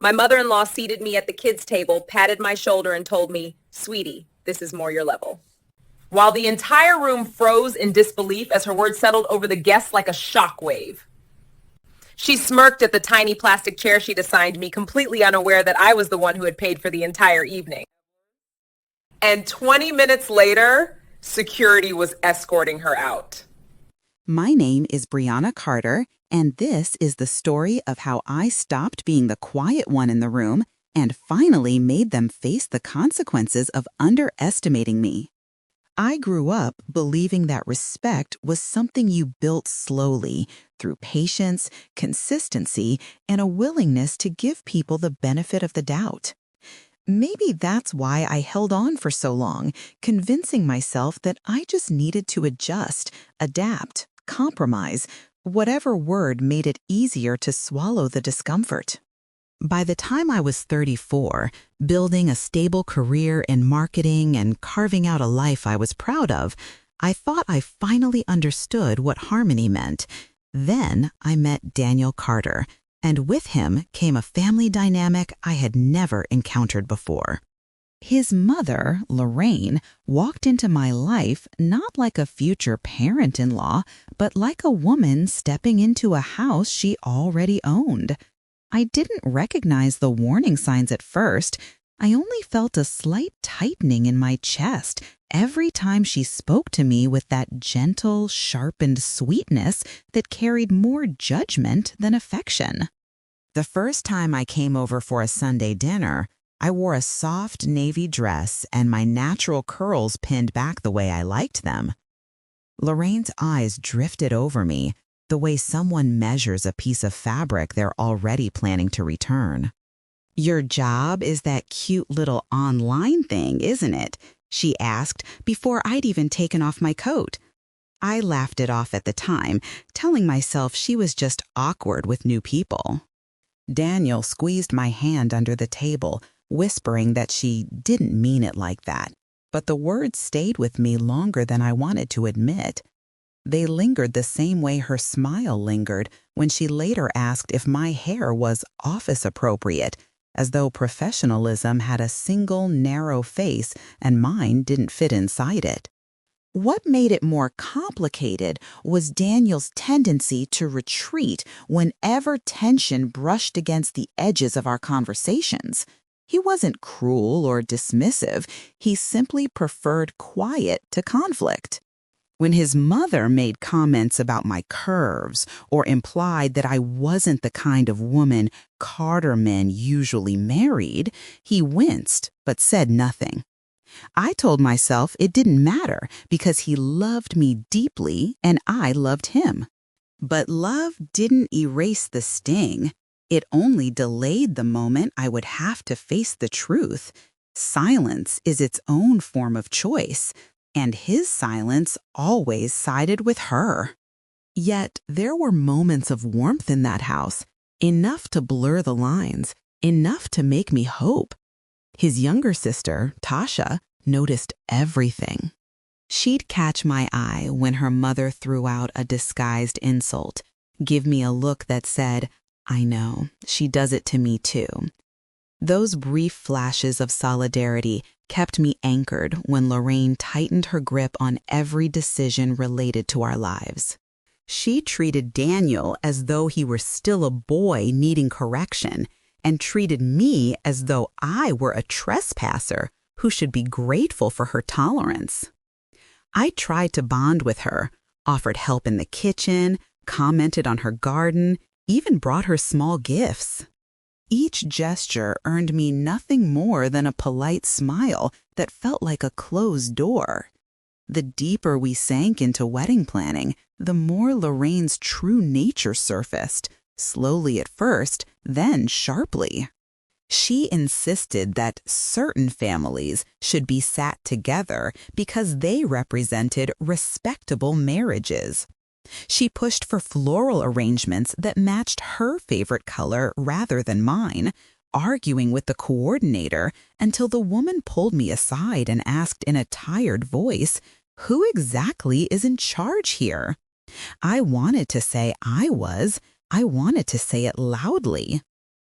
My mother-in-law seated me at the kids' table, patted my shoulder, and told me, "Sweetie, this is more your level." While the entire room froze in disbelief as her words settled over the guests like a shockwave. She smirked at the tiny plastic chair she'd assigned me, completely unaware that I was the one who had paid for the entire evening. And 20 minutes later, security was escorting her out. My name is Brianna Carter, and this is the story of how I stopped being the quiet one in the room and finally made them face the consequences of underestimating me. I grew up believing that respect was something you built slowly through patience, consistency, and a willingness to give people the benefit of the doubt. Maybe that's why I held on for so long, convincing myself that I just needed to adjust, adapt, compromise, whatever word made it easier to swallow the discomfort. By the time I was 34, building a stable career in marketing and carving out a life I was proud of, I thought I finally understood what harmony meant. Then I met Daniel Carter, and with him came a family dynamic I had never encountered before. His mother, Lorraine, walked into my life not like a future parent-in-law, but like a woman stepping into a house she already owned. I didn't recognize the warning signs at first. I only felt a slight tightening in my chest every time she spoke to me with that gentle, sharpened sweetness that carried more judgment than affection. The first time I came over for a Sunday dinner, I wore a soft navy dress and my natural curls pinned back the way I liked them. Lorraine's eyes drifted over me, the way someone measures a piece of fabric they're already planning to return. "Your job is that cute little online thing, isn't it?" she asked before I'd even taken off my coat. I laughed it off at the time, telling myself she was just awkward with new people. Daniel squeezed my hand under the table, whispering that she didn't mean it like that, but the words stayed with me longer than I wanted to admit. They lingered the same way her smile lingered when she later asked if my hair was office appropriate, as though professionalism had a single narrow face and mine didn't fit inside it. What made it more complicated was Daniel's tendency to retreat whenever tension brushed against the edges of our conversations. He wasn't cruel or dismissive, he simply preferred quiet to conflict. When his mother made comments about my curves or implied that I wasn't the kind of woman Carter men usually married, he winced but said nothing. I told myself it didn't matter because he loved me deeply and I loved him. But love didn't erase the sting. It only delayed the moment I would have to face the truth. Silence is its own form of choice. And his silence always sided with her. Yet there were moments of warmth in that house, enough to blur the lines, enough to make me hope. His younger sister, Tasha, noticed everything. She'd catch my eye when her mother threw out a disguised insult, give me a look that said, "I know, she does it to me too." Those brief flashes of solidarity kept me anchored when Lorraine tightened her grip on every decision related to our lives. She treated Daniel as though he were still a boy needing correction, and treated me as though I were a trespasser who should be grateful for her tolerance. I tried to bond with her, offered help in the kitchen, commented on her garden, even brought her small gifts. Each gesture earned me nothing more than a polite smile that felt like a closed door. The deeper we sank into wedding planning, the more Lorraine's true nature surfaced, slowly at first, then sharply. She insisted that certain families should be sat together because they represented respectable marriages. She pushed for floral arrangements that matched her favorite color rather than mine, arguing with the coordinator until the woman pulled me aside and asked in a tired voice, "Who exactly is in charge here?" I wanted to say I was. I wanted to say it loudly.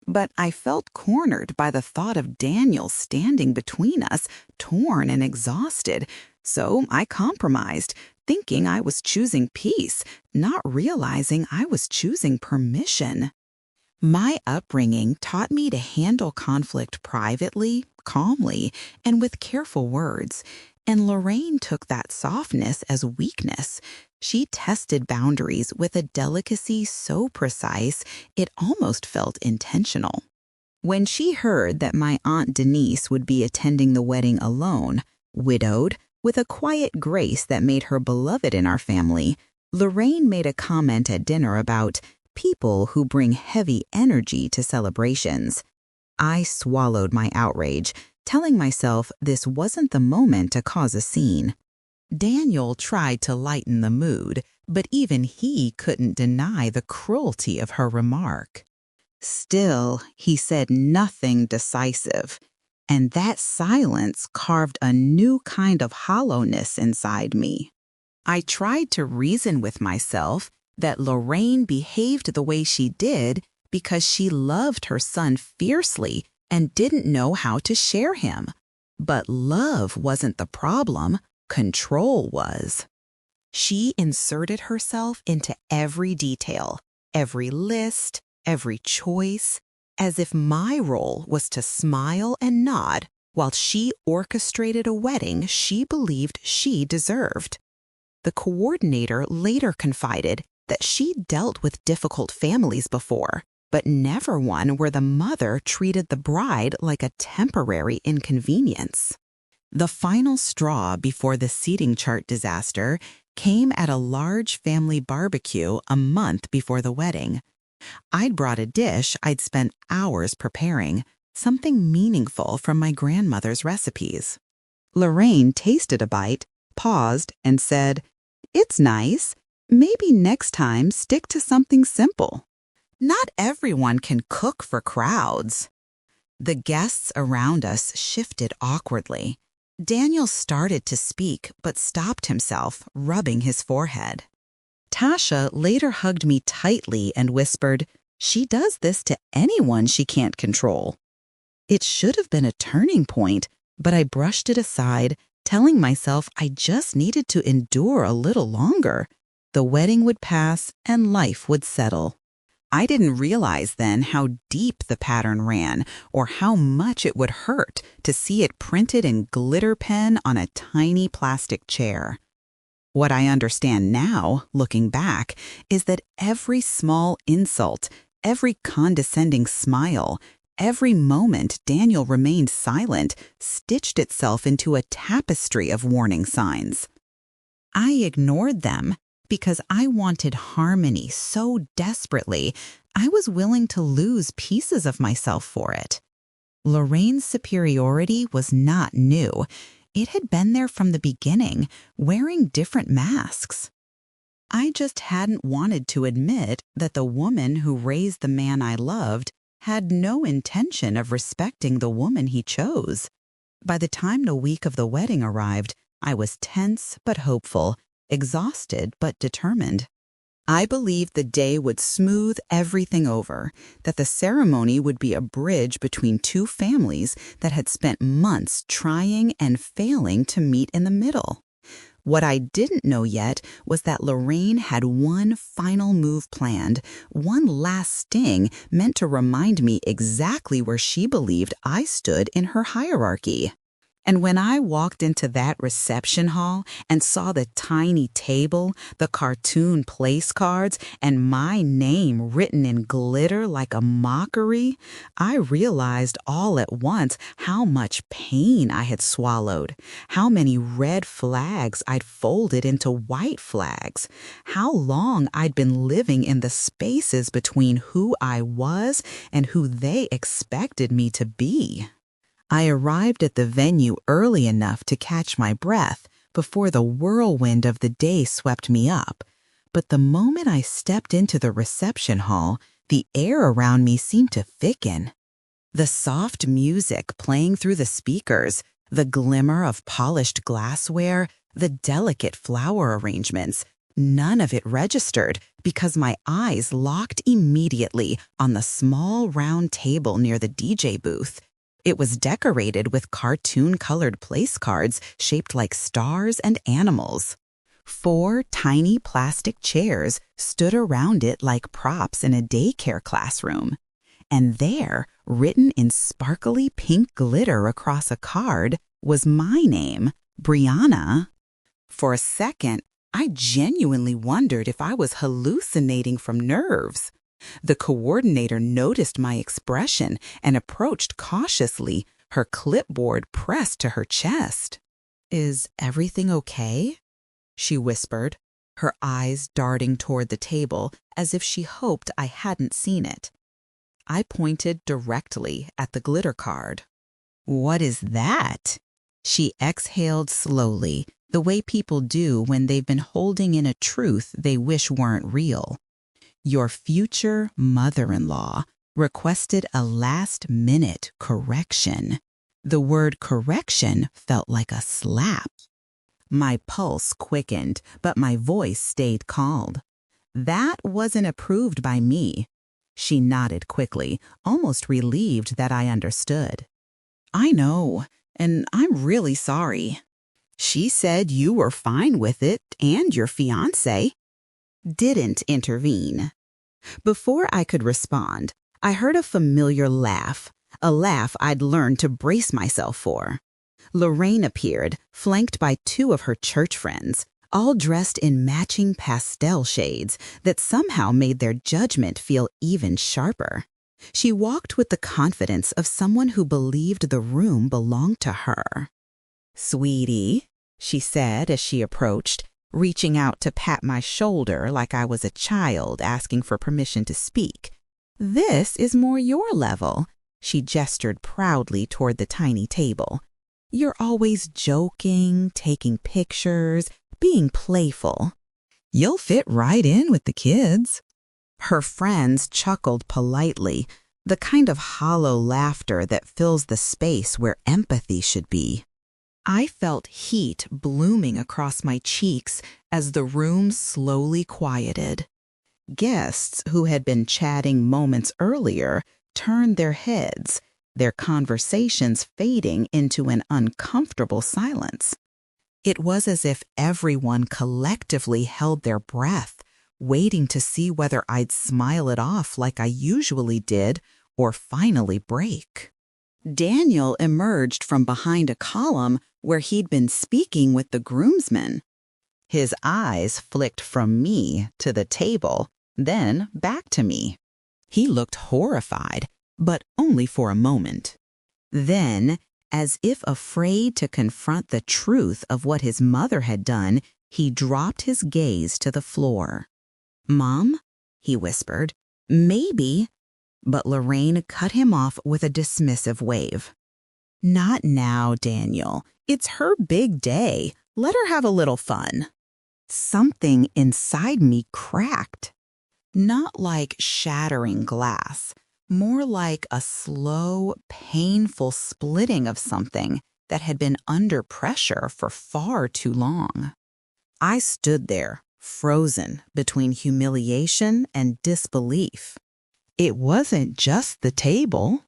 But I felt cornered by the thought of Daniel standing between us, torn and exhausted, so I compromised, thinking I was choosing peace, not realizing I was choosing permission. My upbringing taught me to handle conflict privately, calmly, and with careful words, and Lorraine took that softness as weakness. She tested boundaries with a delicacy so precise it almost felt intentional. When she heard that my Aunt Denise would be attending the wedding alone, widowed, with a quiet grace that made her beloved in our family, Lorraine made a comment at dinner about people who bring heavy energy to celebrations. I swallowed my outrage, telling myself this wasn't the moment to cause a scene. Daniel tried to lighten the mood, but even he couldn't deny the cruelty of her remark. Still, he said nothing decisive, and that silence carved a new kind of hollowness inside me. I tried to reason with myself that Lorraine behaved the way she did because she loved her son fiercely and didn't know how to share him. But love wasn't the problem, control was. She inserted herself into every detail, every list, every choice, as if my role was to smile and nod while she orchestrated a wedding she believed she deserved. The coordinator later confided that she dealt with difficult families before, but never one where the mother treated the bride like a temporary inconvenience. The final straw before the seating chart disaster came at a large family barbecue a month before the wedding. I'd brought a dish I'd spent hours preparing, something meaningful from my grandmother's recipes. Lorraine tasted a bite, paused, and said, "It's nice. Maybe next time stick to something simple." Not everyone can cook for crowds. The guests around us shifted awkwardly. Daniel started to speak but stopped himself, rubbing his forehead. Tasha later hugged me tightly and whispered, "She does this to anyone she can't control." It should have been a turning point, but I brushed it aside, telling myself I just needed to endure a little longer. The wedding would pass and life would settle. I didn't realize then how deep the pattern ran or how much it would hurt to see it printed in glitter pen on a tiny plastic chair. What I understand now, looking back, is that every small insult, every condescending smile, every moment Daniel remained silent stitched itself into a tapestry of warning signs. I ignored them because I wanted harmony so desperately, I was willing to lose pieces of myself for it. Lorraine's superiority was not new. It had been there from the beginning, wearing different masks. I just hadn't wanted to admit that the woman who raised the man I loved had no intention of respecting the woman he chose. By the time the week of the wedding arrived, I was tense but hopeful, exhausted but determined. I believed the day would smooth everything over, that the ceremony would be a bridge between two families that had spent months trying and failing to meet in the middle. What I didn't know yet was that Lorraine had one final move planned, one last sting meant to remind me exactly where she believed I stood in her hierarchy. And when I walked into that reception hall and saw the tiny table, the cartoon place cards, and my name written in glitter like a mockery, I realized all at once how much pain I had swallowed, how many red flags I'd folded into white flags, how long I'd been living in the spaces between who I was and who they expected me to be. I arrived at the venue early enough to catch my breath before the whirlwind of the day swept me up. But the moment I stepped into the reception hall, the air around me seemed to thicken. The soft music playing through the speakers, the glimmer of polished glassware, the delicate flower arrangements, none of it registered because my eyes locked immediately on the small round table near the DJ booth. It was decorated with cartoon-colored place cards shaped like stars and animals. 4 tiny plastic chairs stood around it like props in a daycare classroom. And there, written in sparkly pink glitter across a card, was my name, Brianna. For a second, I genuinely wondered if I was hallucinating from nerves. The coordinator noticed my expression and approached cautiously, her clipboard pressed to her chest. "Is everything okay?" she whispered, her eyes darting toward the table as if she hoped I hadn't seen it. I pointed directly at the glitter card. "What is that?" She exhaled slowly, the way people do when they've been holding in a truth they wish weren't real. "Your future mother-in-law requested a last-minute correction." The word correction felt like a slap. My pulse quickened, but my voice stayed calm. "That wasn't approved by me." She nodded quickly, almost relieved that I understood. "I know, and I'm really sorry." "She said you were fine with it and your fiancé." Didn't intervene. Before I could respond, I heard a familiar laugh, a laugh I'd learned to brace myself for. Lorraine appeared, flanked by 2 of her church friends, all dressed in matching pastel shades that somehow made their judgment feel even sharper. She walked with the confidence of someone who believed the room belonged to her. "Sweetie," she said as she approached, reaching out to pat my shoulder like I was a child asking for permission to speak. "This is more your level." She gestured proudly toward the tiny table. "You're always joking, taking pictures, being playful. You'll fit right in with the kids." Her friends chuckled politely, the kind of hollow laughter that fills the space where empathy should be. I felt heat blooming across my cheeks as the room slowly quieted. Guests who had been chatting moments earlier turned their heads, their conversations fading into an uncomfortable silence. It was as if everyone collectively held their breath, waiting to see whether I'd smile it off like I usually did or finally break. Daniel emerged from behind a column where he'd been speaking with the groomsmen. His eyes flicked from me to the table, then back to me. He looked horrified, but only for a moment. Then, as if afraid to confront the truth of what his mother had done, he dropped his gaze to the floor. "Mom?" he whispered. "Maybe." But Lorraine cut him off with a dismissive wave. "Not now, Daniel. It's her big day. Let her have a little fun." Something inside me cracked. Not like shattering glass, more like a slow, painful splitting of something that had been under pressure for far too long. I stood there, frozen between humiliation and disbelief. It wasn't just the table.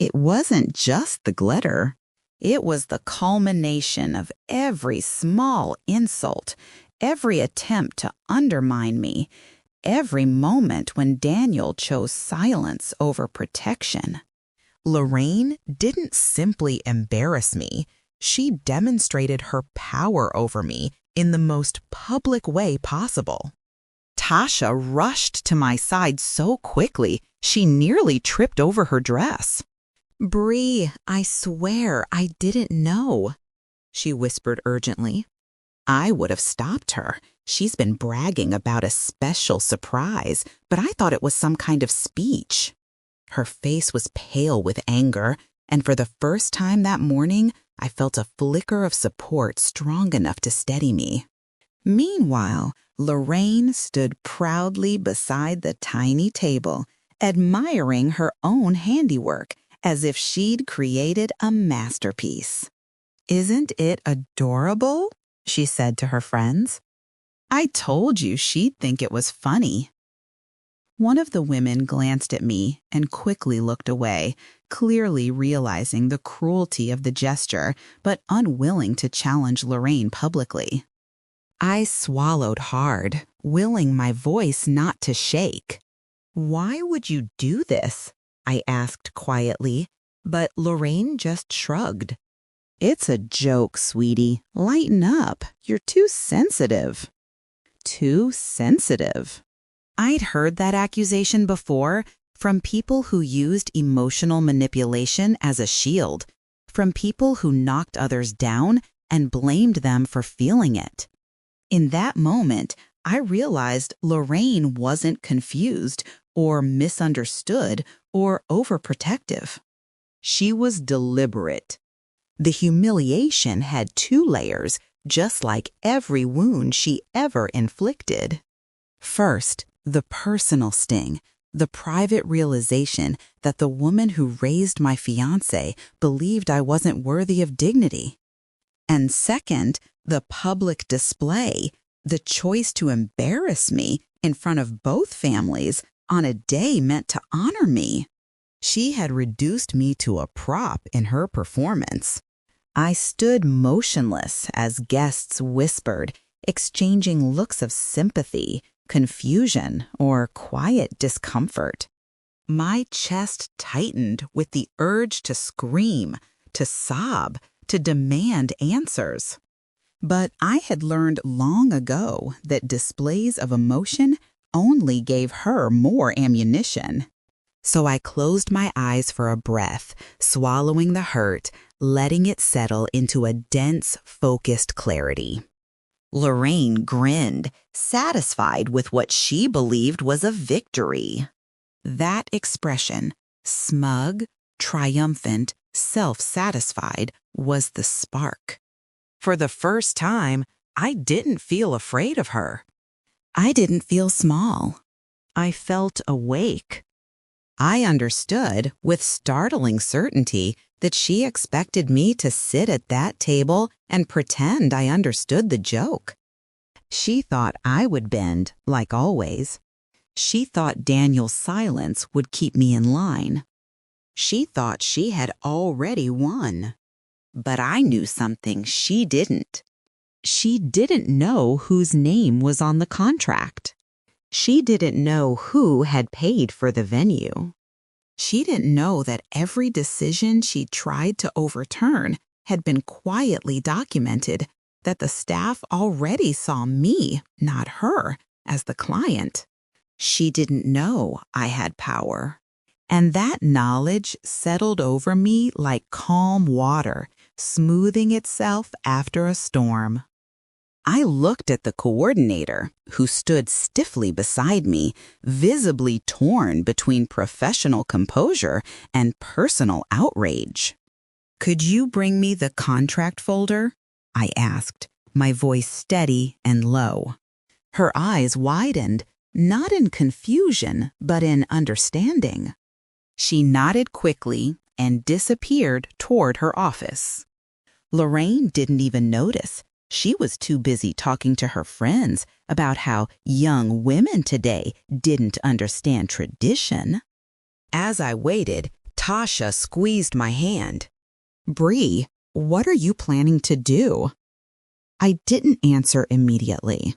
It wasn't just the glitter. It was the culmination of every small insult, every attempt to undermine me, every moment when Daniel chose silence over protection. Lorraine didn't simply embarrass me. She demonstrated her power over me in the most public way possible. Tasha rushed to my side so quickly, she nearly tripped over her dress. "Bree, I swear I didn't know," she whispered urgently. I would have stopped her. She's been bragging about a special surprise, but I thought it was some kind of speech. Her face was pale with anger, and for the first time that morning, I felt a flicker of support strong enough to steady me. Meanwhile, Lorraine stood proudly beside the tiny table, admiring her own handiwork as if she'd created a masterpiece. "Isn't it adorable?" she said to her friends. I told you she'd think it was funny. One of the women glanced at me and quickly looked away, clearly realizing the cruelty of the gesture, but unwilling to challenge Lorraine publicly. I swallowed hard, willing my voice not to shake. "Why would you do this?" I asked quietly, but Lorraine just shrugged. "It's a joke, sweetie. Lighten up. You're too sensitive." Too sensitive? I'd heard that accusation before from people who used emotional manipulation as a shield, from people who knocked others down and blamed them for feeling it. In that moment, I realized Lorraine wasn't confused or misunderstood or overprotective. She was deliberate. The humiliation had 2 layers, just like every wound she ever inflicted. First, the personal sting, the private realization that the woman who raised my fiancé believed I wasn't worthy of dignity. And second, the public display, the choice to embarrass me in front of both families on a day meant to honor me. She had reduced me to a prop in her performance. I stood motionless as guests whispered, exchanging looks of sympathy, confusion, or quiet discomfort. My chest tightened with the urge to scream, to sob, to demand answers. But I had learned long ago that displays of emotion only gave her more ammunition. So I closed my eyes for a breath, swallowing the hurt, letting it settle into a dense, focused clarity. Lorraine grinned, satisfied with what she believed was a victory. That expression, smug, triumphant, self-satisfied, was the spark. For the first time, I didn't feel afraid of her. I didn't feel small. I felt awake. I understood with startling certainty that she expected me to sit at that table and pretend I understood the joke. She thought I would bend, like always. She thought Daniel's silence would keep me in line. She thought she had already won. But I knew something she didn't. She didn't know whose name was on the contract. She didn't know who had paid for the venue. She didn't know that every decision she tried to overturn had been quietly documented, that the staff already saw me, not her, as the client. She didn't know I had power. And that knowledge settled over me like calm water, smoothing itself after a storm. I looked at the coordinator, who stood stiffly beside me, visibly torn between professional composure and personal outrage. "Could you bring me the contract folder?" I asked, my voice steady and low. Her eyes widened, not in confusion, but in understanding. She nodded quickly and disappeared toward her office. Lorraine didn't even notice. She was too busy talking to her friends about how young women today didn't understand tradition. As I waited, Tasha squeezed my hand. "Bree, what are you planning to do?" I didn't answer immediately.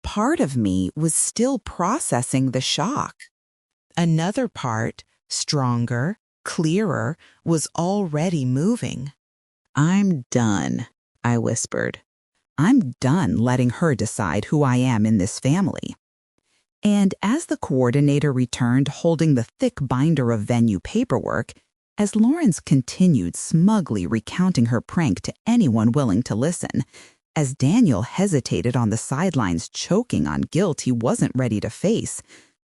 Part of me was still processing the shock. Another part, stronger, clearer, was already moving. "I'm done," I whispered. "I'm done letting her decide who I am in this family." And as the coordinator returned holding the thick binder of venue paperwork, as Lawrence continued smugly recounting her prank to anyone willing to listen, as Daniel hesitated on the sidelines choking on guilt he wasn't ready to face,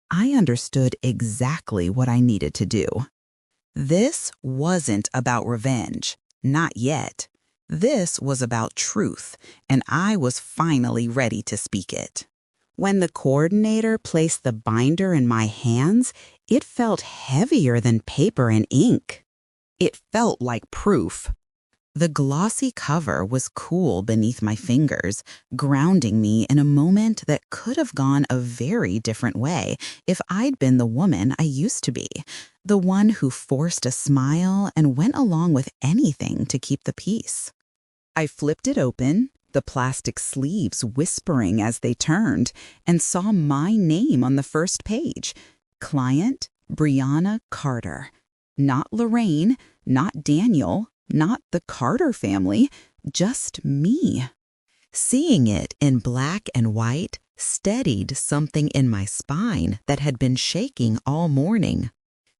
I understood exactly what I needed to do. This wasn't about revenge. Not yet. This was about truth, and I was finally ready to speak it. When the coordinator placed the binder in my hands, it felt heavier than paper and ink. It felt like proof. The glossy cover was cool beneath my fingers, grounding me in a moment that could have gone a very different way if I'd been the woman I used to be, the one who forced a smile and went along with anything to keep the peace. I flipped it open, the plastic sleeves whispering as they turned, and saw my name on the first page. Client, Brianna Carter. Not Lorraine, not Daniel, not the Carter family, just me. Seeing it in black and white steadied something in my spine that had been shaking all morning.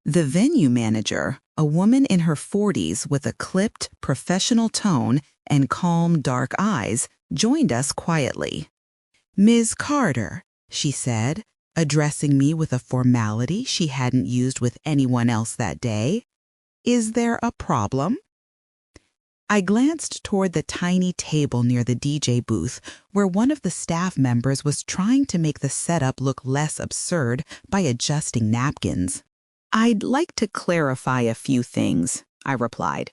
The venue manager, a woman in her 40s with a clipped, professional tone and calm, dark eyes, joined us quietly. "Ms. Carter," she said, addressing me with a formality she hadn't used with anyone else that day, "is there a problem?" I glanced toward the tiny table near the DJ booth where one of the staff members was trying to make the setup look less absurd by adjusting napkins. "I'd like to clarify a few things," I replied.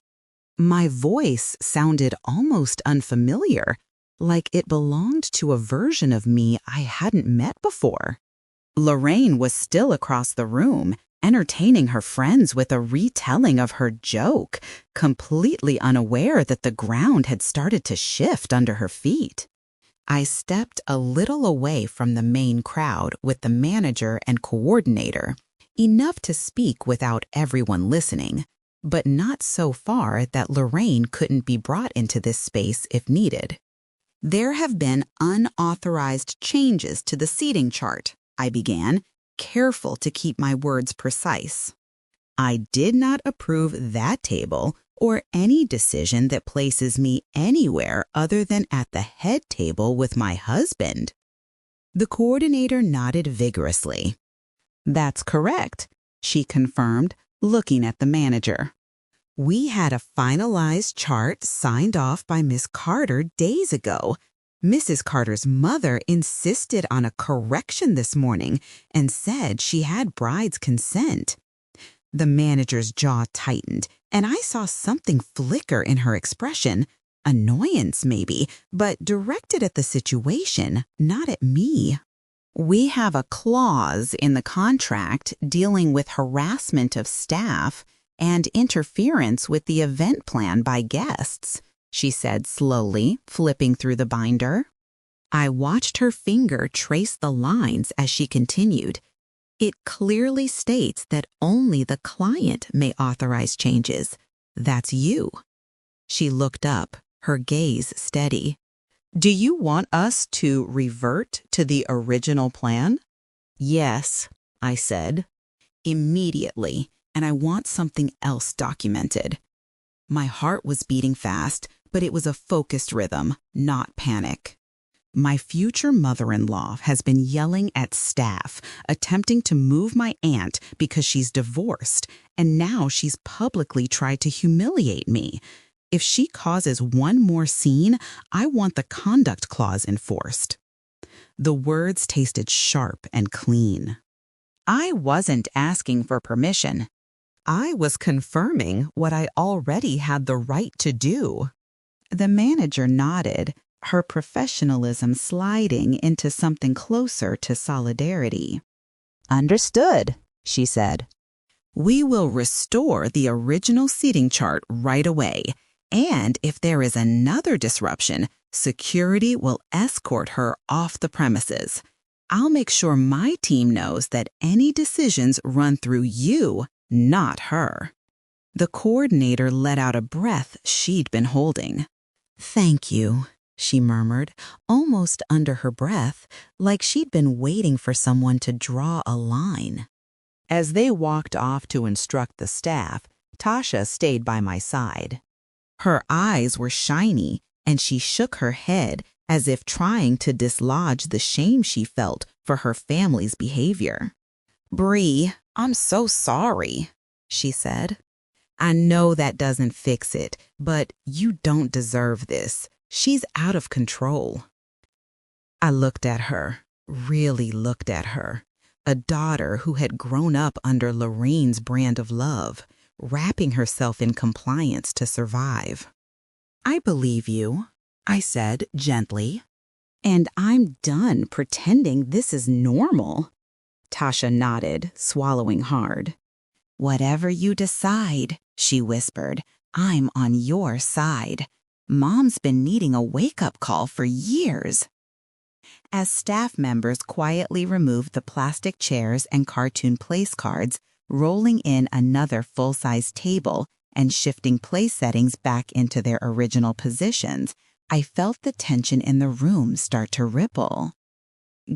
My voice sounded almost unfamiliar, like it belonged to a version of me I hadn't met before. Lorraine was still across the room, entertaining her friends with a retelling of her joke, completely unaware that the ground had started to shift under her feet. I stepped a little away from the main crowd with the manager and coordinator, enough to speak without everyone listening, but not so far that Lorraine couldn't be brought into this space if needed. "There have been unauthorized changes to the seating chart," I began, careful to keep my words precise. "I did not approve that table or any decision that places me anywhere other than at the head table with my husband." The coordinator nodded vigorously. "That's correct," she confirmed, looking at the manager. "We had a finalized chart signed off by Miss Carter days ago. Mrs. Carter's mother insisted on a correction this morning and said she had bride's consent." The manager's jaw tightened, and I saw something flicker in her expression, annoyance maybe, but directed at the situation, not at me. "We have a clause in the contract dealing with harassment of staff and interference with the event plan by guests," she said slowly, flipping through the binder. I watched her finger trace the lines as she continued. "It clearly states that only the client may authorize changes. That's you." She looked up, her gaze steady. "Do you want us to revert to the original plan?" "Yes," I said. "Immediately, and I want something else documented." My heart was beating fast, but it was a focused rhythm, not panic. My future mother-in-law has been yelling at staff, attempting to move my aunt because she's divorced, and now she's publicly tried to humiliate me. If she causes one more scene, I want the conduct clause enforced. The words tasted sharp and clean. I wasn't asking for permission. I was confirming what I already had the right to do. The manager nodded, her professionalism sliding into something closer to solidarity. "Understood," she said. "We will restore the original seating chart right away, and if there is another disruption, security will escort her off the premises. I'll make sure my team knows that any decisions run through you, not her." The coordinator let out a breath she'd been holding. "Thank you," she murmured, almost under her breath, like she'd been waiting for someone to draw a line. As they walked off to instruct the staff, Tasha stayed by my side. Her eyes were shiny, and she shook her head as if trying to dislodge the shame she felt for her family's behavior. "Bree, I'm so sorry," she said. "I know that doesn't fix it, but you don't deserve this. She's out of control." I looked at her, really looked at her. A daughter who had grown up under Lorraine's brand of love, wrapping herself in compliance to survive. I believe you, I said gently. And I'm done pretending this is normal. Tasha nodded, swallowing hard. Whatever you decide, she whispered, I'm on your side. Mom's been needing a wake-up call for years. As staff members quietly removed the plastic chairs and cartoon place cards, rolling in another full-size table and shifting place settings back into their original positions, I felt the tension in the room start to ripple.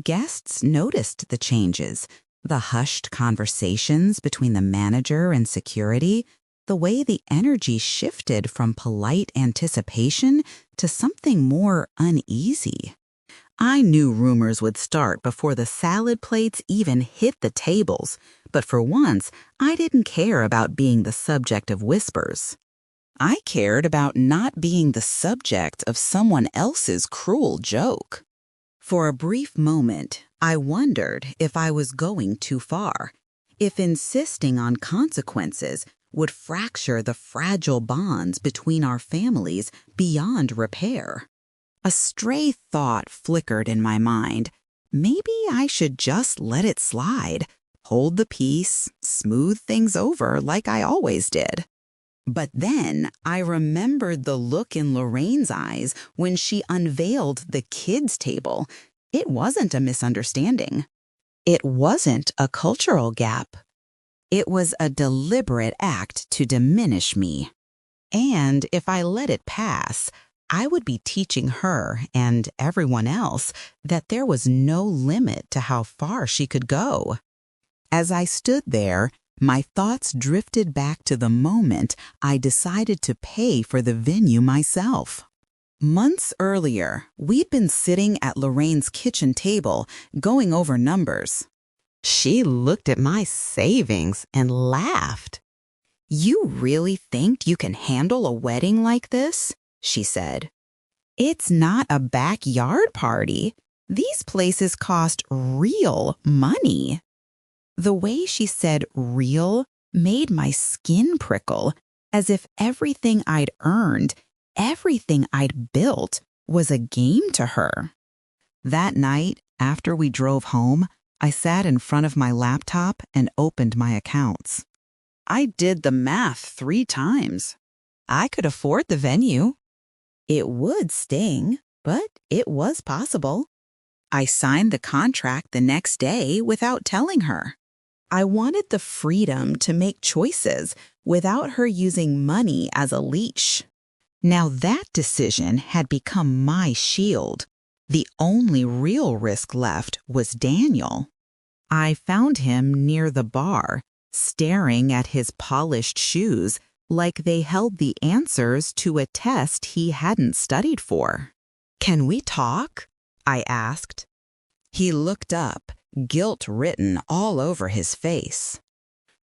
Guests noticed the changes, the hushed conversations between the manager and security, the way the energy shifted from polite anticipation to something more uneasy. I knew rumors would start before the salad plates even hit the tables, but for once, I didn't care about being the subject of whispers. I cared about not being the subject of someone else's cruel joke. For a brief moment, I wondered if I was going too far, if insisting on consequences would fracture the fragile bonds between our families beyond repair. A stray thought flickered in my mind. Maybe I should just let it slide, hold the peace, smooth things over like I always did. But then I remembered the look in Lorraine's eyes when she unveiled the kids' table. It wasn't a misunderstanding. It wasn't a cultural gap. It was a deliberate act to diminish me. And if I let it pass, I would be teaching her and everyone else that there was no limit to how far she could go. As I stood there, my thoughts drifted back to the moment I decided to pay for the venue myself. Months earlier, we'd been sitting at Lorraine's kitchen table going over numbers. She looked at my savings and laughed. "You really think you can handle a wedding like this?" she said. "It's not a backyard party. These places cost real money." The way she said real made my skin prickle, as if everything I'd earned, everything I'd built, was a game to her. That night, after we drove home, I sat in front of my laptop and opened my accounts. I did the math 3 times. I could afford the venue. It would sting, but it was possible. I signed the contract the next day without telling her. I wanted the freedom to make choices without her using money as a leash. Now that decision had become my shield. The only real risk left was Daniel. I found him near the bar, staring at his polished shoes like they held the answers to a test he hadn't studied for. "Can we talk?" I asked. He looked up, guilt written all over his face.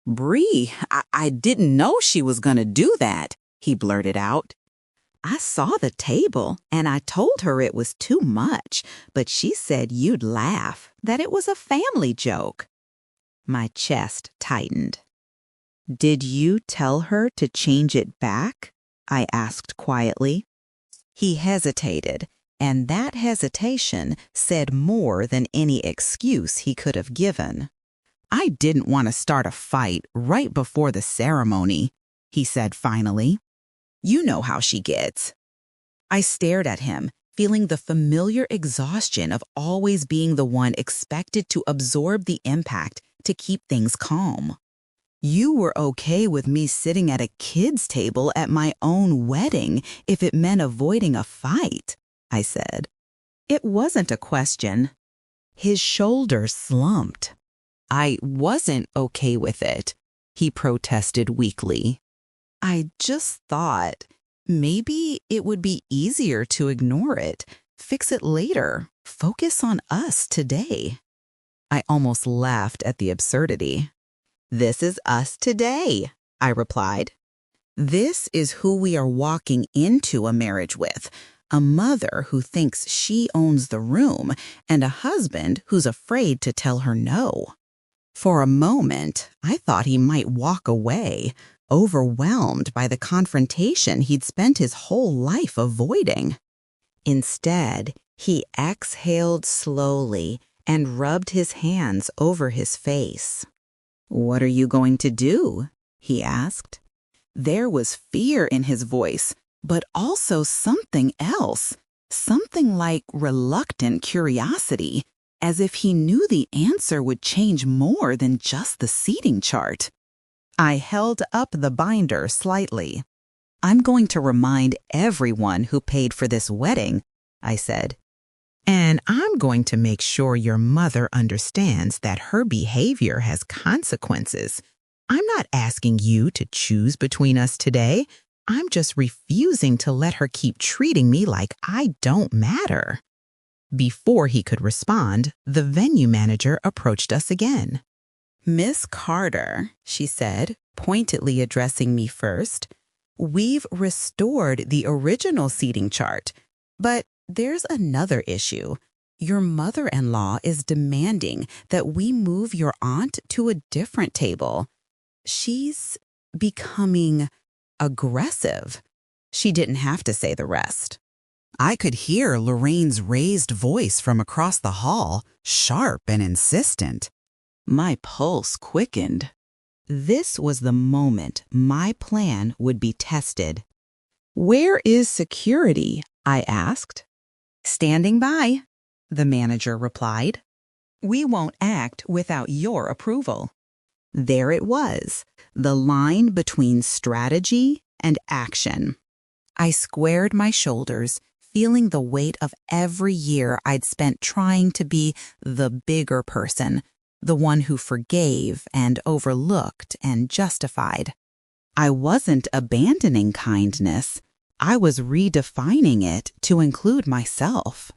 "Bree, I didn't know she was gonna do that," he blurted out. "I saw the table and I told her it was too much, but she said you'd laugh, that it was a family joke." My chest tightened. "Did you tell her to change it back?" I asked quietly. He hesitated, and that hesitation said more than any excuse he could have given. "I didn't want to start a fight right before the ceremony," he said finally. "You know how she gets." I stared at him, feeling the familiar exhaustion of always being the one expected to absorb the impact to keep things calm. "You were okay with me sitting at a kid's table at my own wedding if it meant avoiding a fight," I said. It wasn't a question. His shoulders slumped. "I wasn't okay with it," he protested weakly. "I just thought maybe it would be easier to ignore it, fix it later, focus on us today." I almost laughed at the absurdity. "This is us today," I replied. "This is who we are walking into a marriage with, a mother who thinks she owns the room and a husband who's afraid to tell her no." For a moment, I thought he might walk away, overwhelmed by the confrontation he'd spent his whole life avoiding. Instead, he exhaled slowly and rubbed his hands over his face. "What are you going to do?" he asked. There was fear in his voice, but also something else, something like reluctant curiosity, as if he knew the answer would change more than just the seating chart. I held up the binder slightly. "I'm going to remind everyone who paid for this wedding," I said. "And I'm going to make sure your mother understands that her behavior has consequences. I'm not asking you to choose between us today. I'm just refusing to let her keep treating me like I don't matter." Before he could respond, the venue manager approached us again. "Miss Carter," she said, pointedly addressing me first, "we've restored the original seating chart, but there's another issue. Your mother-in-law is demanding that we move your aunt to a different table. She's becoming aggressive." She didn't have to say the rest. I could hear Lorraine's raised voice from across the hall, sharp and insistent. My pulse quickened. This was the moment my plan would be tested. "Where is security?" I asked. "Standing by," the manager replied. "We won't act without your approval." There it was, the line between strategy and action. I squared my shoulders, feeling the weight of every year I'd spent trying to be the bigger person, the one who forgave and overlooked and justified. I wasn't abandoning kindness. I was redefining it to include myself.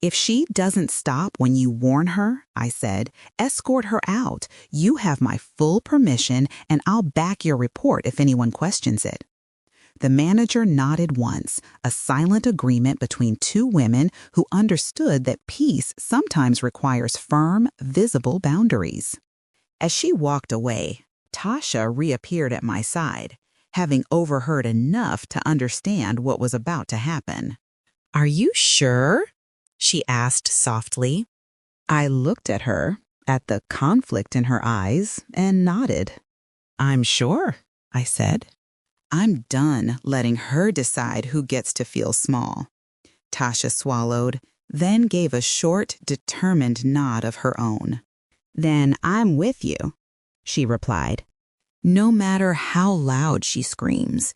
"If she doesn't stop when you warn her," I said, "escort her out. You have my full permission, and I'll back your report if anyone questions it." The manager nodded once, a silent agreement between two women who understood that peace sometimes requires firm, visible boundaries. As she walked away, Tasha reappeared at my side, having overheard enough to understand what was about to happen. "Are you sure?" she asked softly. I looked at her, at the conflict in her eyes, and nodded. "I'm sure," I said. "I'm done letting her decide who gets to feel small." Tasha swallowed, then gave a short, determined nod of her own. "Then I'm with you," she replied. No matter how loud she screams.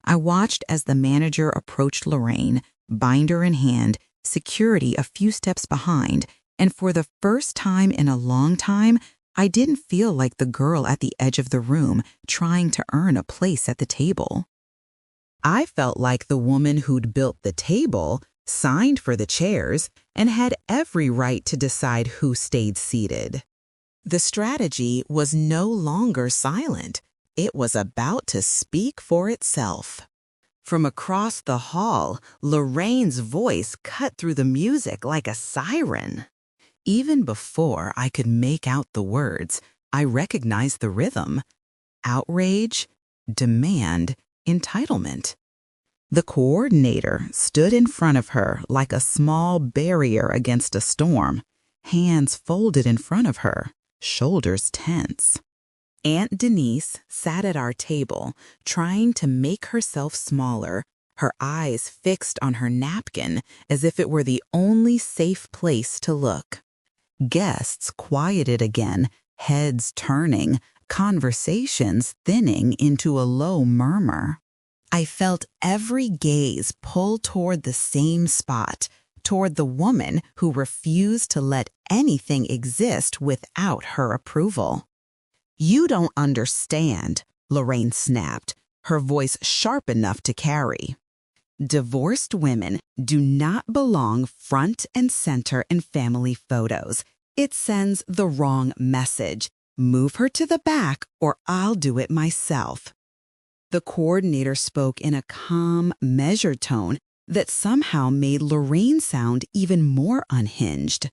I watched as the manager approached Lorraine, binder in hand, security a few steps behind, and for the first time in a long time, I didn't feel like the girl at the edge of the room trying to earn a place at the table. I felt like the woman who'd built the table, signed for the chairs, and had every right to decide who stayed seated. The strategy was no longer silent. It was about to speak for itself. From across the hall, Lorraine's voice cut through the music like a siren. Even before I could make out the words, I recognized the rhythm. Outrage, demand, entitlement. The coordinator stood in front of her like a small barrier against a storm, hands folded in front of her, shoulders tense. Aunt Denise sat at our table, trying to make herself smaller, her eyes fixed on her napkin as if it were the only safe place to look. Guests quieted again, heads turning, conversations thinning into a low murmur. I felt every gaze pull toward the same spot, toward the woman who refused to let anything exist without her approval. "You don't understand," Lorraine snapped, her voice sharp enough to carry. "Divorced women do not belong front and center in family photos. It sends the wrong message. Move her to the back or I'll do it myself." The coordinator spoke in a calm, measured tone that somehow made Lorraine sound even more unhinged.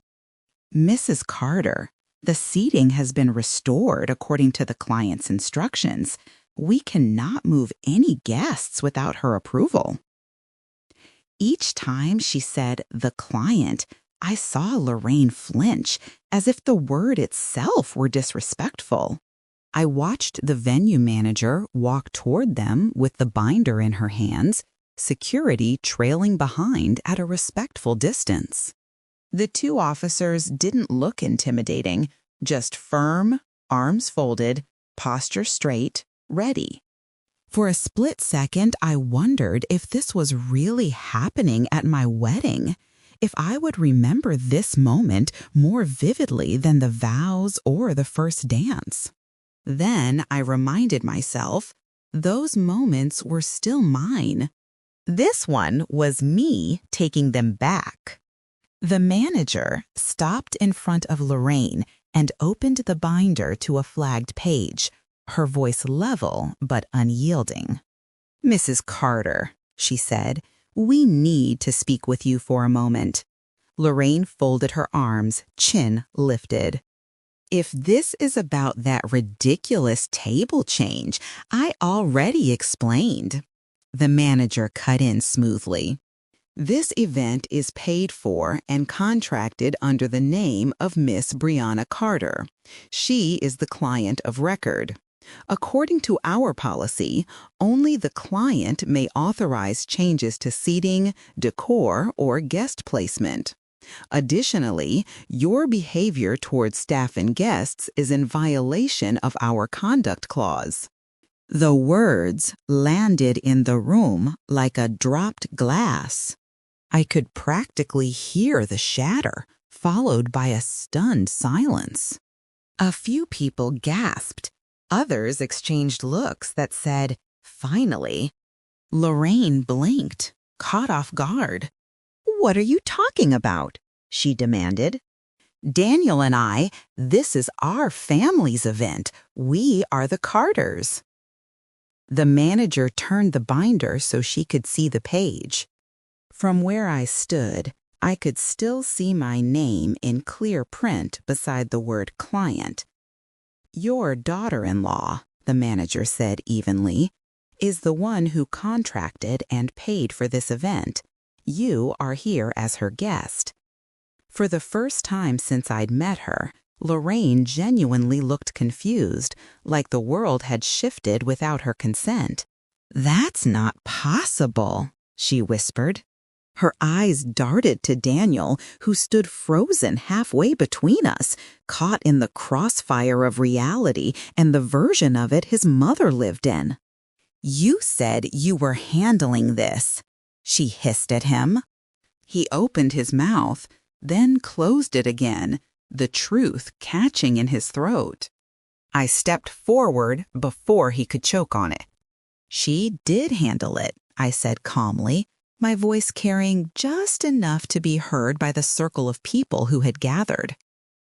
"Mrs. Carter, the seating has been restored according to the client's instructions. We cannot move any guests without her approval." Each time she said "the client," I saw Lorraine flinch, as if the word itself were disrespectful. I watched the venue manager walk toward them with the binder in her hands, security trailing behind at a respectful distance. The two officers didn't look intimidating, just firm, arms folded, posture straight, ready. For a split second, I wondered if this was really happening at my wedding, if I would remember this moment more vividly than the vows or the first dance. Then I reminded myself, those moments were still mine. This one was me taking them back. The manager stopped in front of Lorraine and opened the binder to a flagged page, her voice level but unyielding. "Mrs. Carter," she said, "we need to speak with you for a moment." Lorraine folded her arms, chin lifted. "If this is about that ridiculous table change, I already explained." The manager cut in smoothly. "This event is paid for and contracted under the name of Miss Brianna Carter. She is the client of record. According to our policy, only the client may authorize changes to seating, decor, or guest placement. Additionally, your behavior towards staff and guests is in violation of our conduct clause." The words landed in the room like a dropped glass. I could practically hear the shatter, followed by a stunned silence. A few people gasped. Others exchanged looks that said, "Finally." Lorraine blinked, caught off guard. "What are you talking about?" she demanded. "Daniel and I, this is our family's event. We are the Carters." The manager turned the binder so she could see the page. From where I stood, I could still see my name in clear print beside the word client. "Your daughter-in-law," the manager said evenly, "is the one who contracted and paid for this event. You are here as her guest." For the first time since I'd met her, Lorraine genuinely looked confused, like the world had shifted without her consent. "That's not possible," she whispered. Her eyes darted to Daniel, who stood frozen halfway between us, caught in the crossfire of reality and the version of it his mother lived in. "You said you were handling this," she hissed at him. He opened his mouth, then closed it again, the truth catching in his throat. I stepped forward before he could choke on it. "She did handle it," I said calmly, my voice carrying just enough to be heard by the circle of people who had gathered.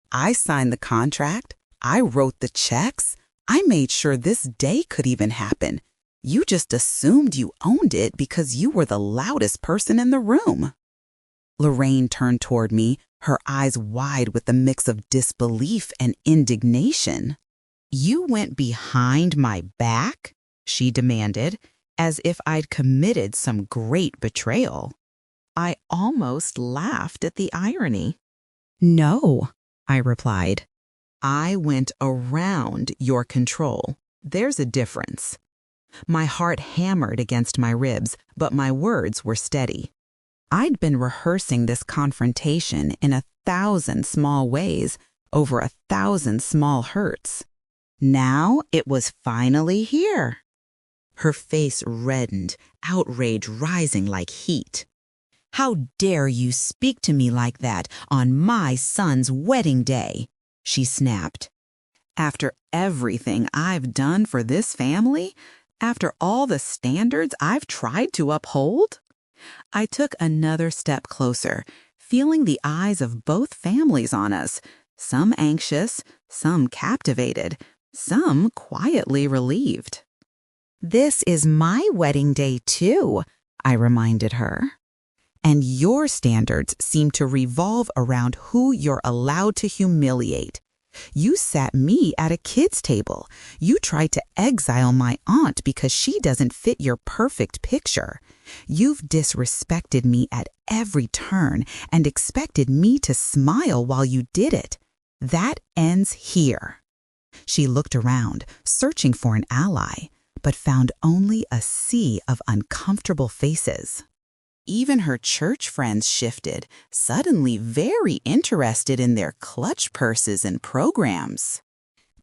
"I signed the contract. I wrote the checks. I made sure this day could even happen. You just assumed you owned it because you were the loudest person in the room." Lorraine turned toward me, her eyes wide with a mix of disbelief and indignation. "You went behind my back?" she demanded, as if I'd committed some great betrayal. I almost laughed at the irony. "No," I replied. "I went around your control. There's a difference." My heart hammered against my ribs, but my words were steady. I'd been rehearsing this confrontation in 1,000 small ways, over 1,000 small hurts. Now it was finally here. Her face reddened, outrage rising like heat. "How dare you speak to me like that on my son's wedding day?" she snapped. "After everything I've done for this family? After all the standards I've tried to uphold?" I took another step closer, feeling the eyes of both families on us, some anxious, some captivated, some quietly relieved. "This is my wedding day too," I reminded her. "And your standards seem to revolve around who you're allowed to humiliate. You sat me at a kid's table. You tried to exile my aunt because she doesn't fit your perfect picture. You've disrespected me at every turn and expected me to smile while you did it. That ends here." She looked around, searching for an ally, but found only a sea of uncomfortable faces. Even her church friends shifted, suddenly very interested in their clutch purses and programs.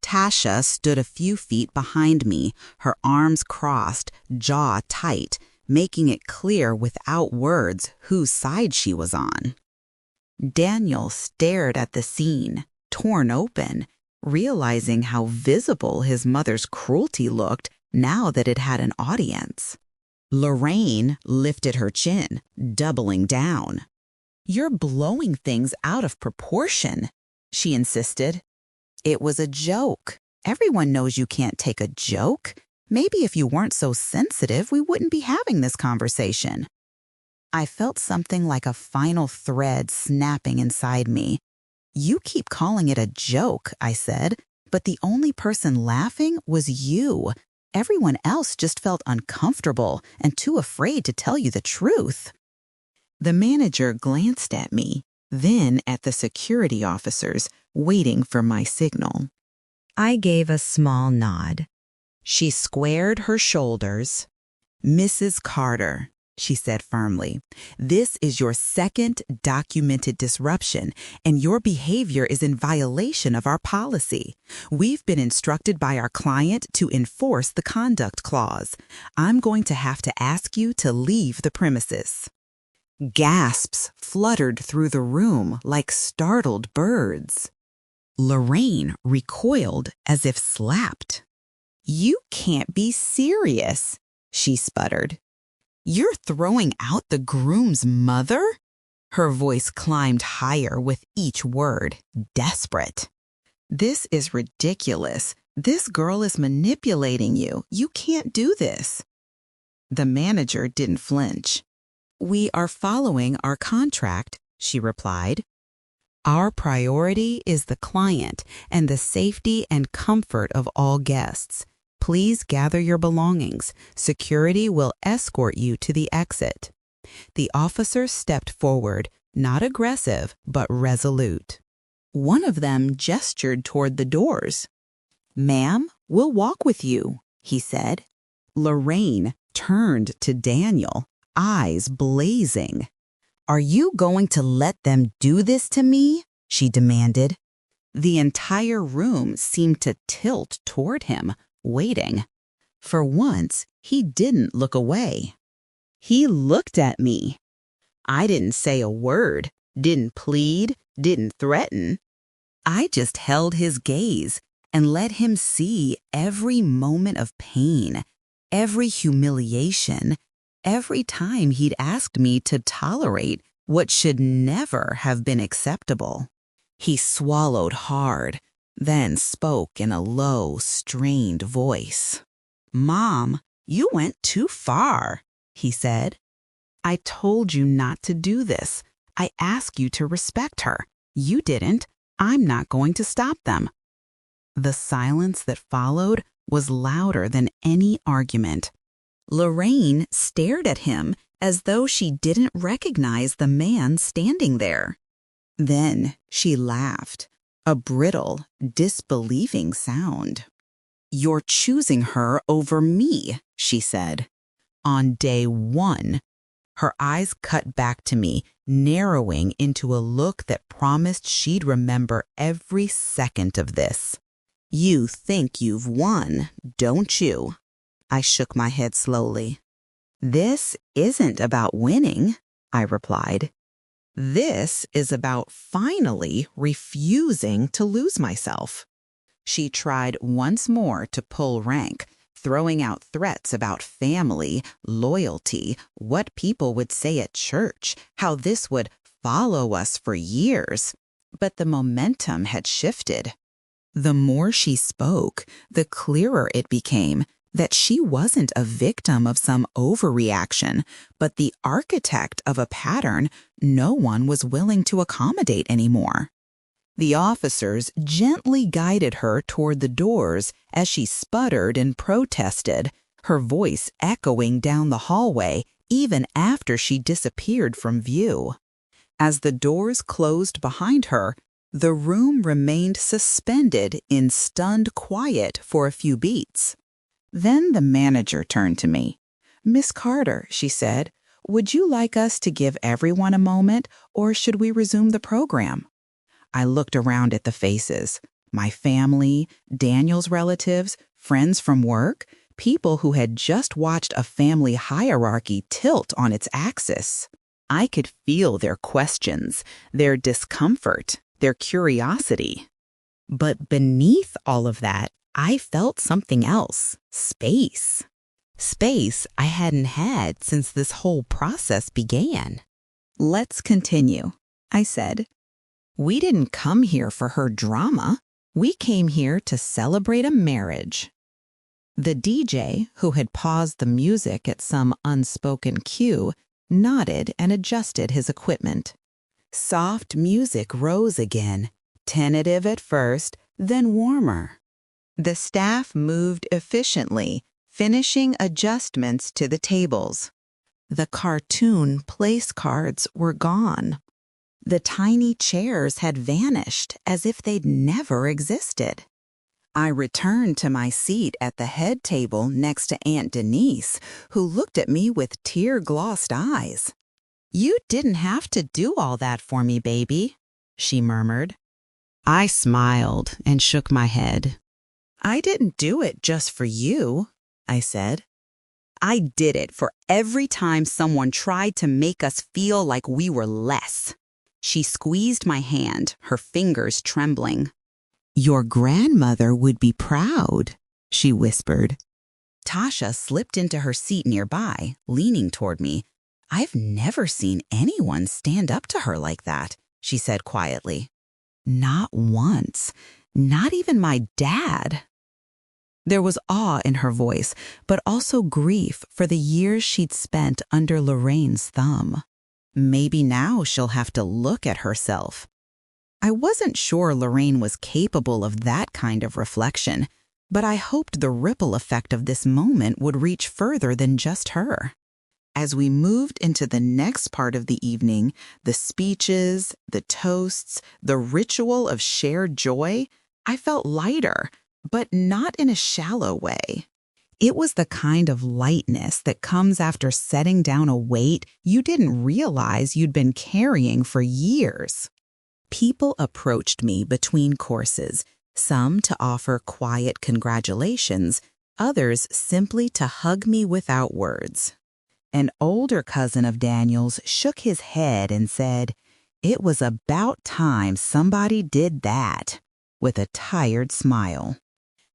Tasha stood a few feet behind me, her arms crossed, jaw tight, making it clear without words whose side she was on. Daniel stared at the scene, torn open, realizing how visible his mother's cruelty looked now that it had an audience. Lorraine lifted her chin, doubling down. "You're blowing things out of proportion," she insisted. "It was a joke. Everyone knows you can't take a joke. Maybe if you weren't so sensitive, we wouldn't be having this conversation." I felt something like a final thread snapping inside me. "You keep calling it a joke," I said, "but the only person laughing was you. Everyone else just felt uncomfortable and too afraid to tell you the truth." The manager glanced at me, then at the security officers, waiting for my signal. I gave a small nod. She squared her shoulders. "Mrs. Carter," she said firmly, "this is your second documented disruption, and your behavior is in violation of our policy. We've been instructed by our client to enforce the conduct clause. I'm going to have to ask you to leave the premises." Gasps fluttered through the room like startled birds. Lorraine recoiled as if slapped. "You can't be serious," she sputtered. "You're throwing out the groom's mother?" Her voice climbed higher with each word, desperate. "This is ridiculous. This girl is manipulating you. You can't do this." The manager didn't flinch. "We are following our contract," she replied. "Our priority is the client and the safety and comfort of all guests. Please gather your belongings. Security will escort you to the exit." The officer stepped forward, not aggressive, but resolute. One of them gestured toward the doors. "Ma'am, we'll walk with you," he said. Lorraine turned to Daniel, eyes blazing. "Are you going to let them do this to me?" she demanded. The entire room seemed to tilt toward him, waiting. For once, he didn't look away. He looked at me. I didn't say a word, didn't plead, didn't threaten. I just held his gaze and let him see every moment of pain, every humiliation, every time he'd asked me to tolerate what should never have been acceptable. He swallowed hard, then spoke in a low, strained voice. "Mom, you went too far," he said. "I told you not to do this. I asked you to respect her. You didn't. I'm not going to stop them." The silence that followed was louder than any argument. Lorraine stared at him as though she didn't recognize the man standing there. Then she laughed, a brittle, disbelieving sound. "You're choosing her over me," she said. "On day one." Her eyes cut back to me, narrowing into a look that promised she'd remember every second of this. "You think you've won, don't you?" I shook my head slowly. "This isn't about winning," I replied. "This is about finally refusing to lose myself." She tried once more to pull rank, throwing out threats about family, loyalty, what people would say at church, how this would follow us for years. But the momentum had shifted. The more she spoke, the clearer it became that she wasn't a victim of some overreaction, but the architect of a pattern no one was willing to accommodate anymore. The officers gently guided her toward the doors as she sputtered and protested, her voice echoing down the hallway even after she disappeared from view. As the doors closed behind her, the room remained suspended in stunned quiet for a few beats. Then the manager turned to me. "Miss Carter," she said, "would you like us to give everyone a moment, or should we resume the program?" I looked around at the faces. My family, Daniel's relatives, friends from work, people who had just watched a family hierarchy tilt on its axis. I could feel their questions, their discomfort, their curiosity. But beneath all of that, I felt something else: space. Space I hadn't had since this whole process began. "Let's continue," I said. "We didn't come here for her drama. We came here to celebrate a marriage." The DJ, who had paused the music at some unspoken cue, nodded and adjusted his equipment. Soft music rose again, tentative at first, then warmer. The staff moved efficiently, finishing adjustments to the tables. The cartoon place cards were gone. The tiny chairs had vanished as if they'd never existed. I returned to my seat at the head table next to Aunt Denise, who looked at me with tear-glossed eyes. "You didn't have to do all that for me, baby," she murmured. I smiled and shook my head. "I didn't do it just for you," I said. "I did it for every time someone tried to make us feel like we were less." She squeezed my hand, her fingers trembling. "Your grandmother would be proud," she whispered. Tasha slipped into her seat nearby, leaning toward me. "I've never seen anyone stand up to her like that," she said quietly. "Not once. Not even my dad." There was awe in her voice, but also grief for the years she'd spent under Lorraine's thumb. Maybe now she'll have to look at herself. I wasn't sure Lorraine was capable of that kind of reflection, but I hoped the ripple effect of this moment would reach further than just her. As we moved into the next part of the evening, the speeches, the toasts, the ritual of shared joy, I felt lighter, but not in a shallow way. It was the kind of lightness that comes after setting down a weight you didn't realize you'd been carrying for years. People approached me between courses, some to offer quiet congratulations, others simply to hug me without words. An older cousin of Daniel's shook his head and said, "It was about time somebody did that," with a tired smile.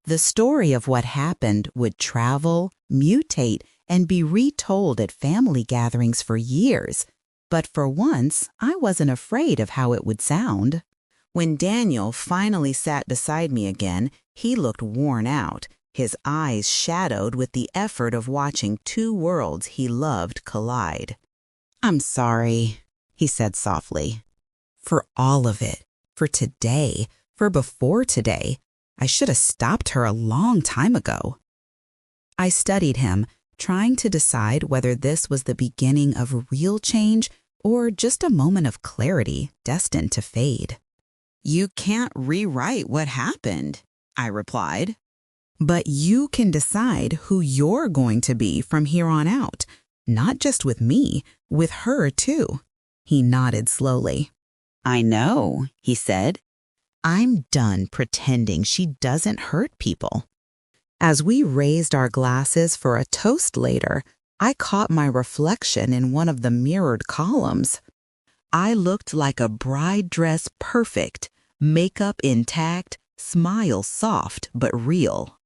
The story of what happened would travel, mutate, and be retold at family gatherings for years. But for once, I wasn't afraid of how it would sound. When Daniel finally sat beside me again, he looked worn out, his eyes shadowed with the effort of watching two worlds he loved collide. "I'm sorry," he said softly. "For all of it. For today. For before today. I should have stopped her a long time ago." I studied him, trying to decide whether this was the beginning of real change or just a moment of clarity destined to fade. "You can't rewrite what happened," I replied. "But you can decide who you're going to be from here on out, not just with me, with her too." He nodded slowly. "I know," he said. "I'm done pretending she doesn't hurt people." As we raised our glasses for a toast later, I caught my reflection in one of the mirrored columns. I looked like a bride dress perfect, makeup intact, smile soft but real.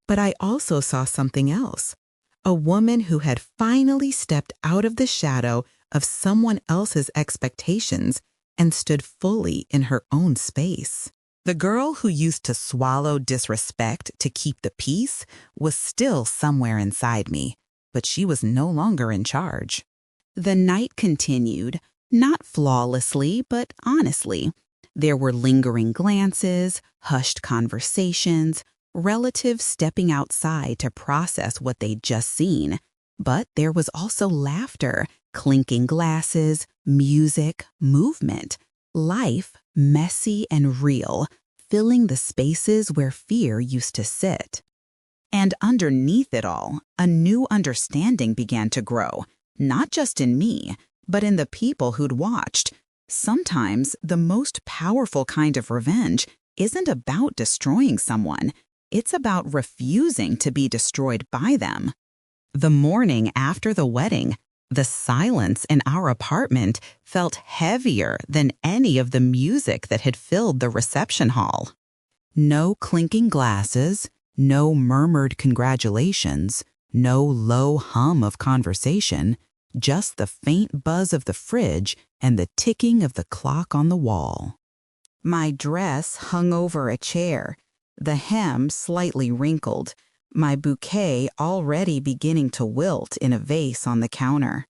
But I also saw something else. A woman who had finally stepped out of the shadow of someone else's expectations and stood fully in her own space. The girl who used to swallow disrespect to keep the peace was still somewhere inside me, but she was no longer in charge. The night continued, not flawlessly, but honestly. There were lingering glances, hushed conversations, relatives stepping outside to process what they'd just seen. But there was also laughter, clinking glasses, music, movement, life messy and real, filling the spaces where fear used to sit. And underneath it all, a new understanding began to grow, not just in me, but in the people who'd watched. Sometimes the most powerful kind of revenge isn't about destroying someone. It's about refusing to be destroyed by them. The morning after the wedding, the silence in our apartment felt heavier than any of the music that had filled the reception hall. No clinking glasses, no murmured congratulations, no low hum of conversation, just the faint buzz of the fridge and the ticking of the clock on the wall. My dress hung over a chair, the hem slightly wrinkled, my bouquet already beginning to wilt in a vase on the counter.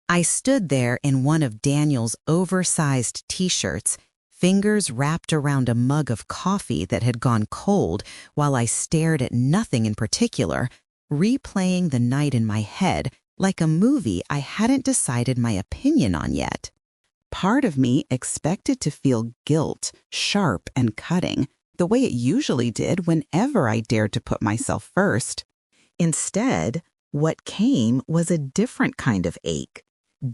I stood there in one of Daniel's oversized t-shirts, fingers wrapped around a mug of coffee that had gone cold while I stared at nothing in particular, replaying the night in my head like a movie I hadn't decided my opinion on yet. Part of me expected to feel guilt, sharp and cutting, the way it usually did whenever I dared to put myself first. Instead, what came was a different kind of ache,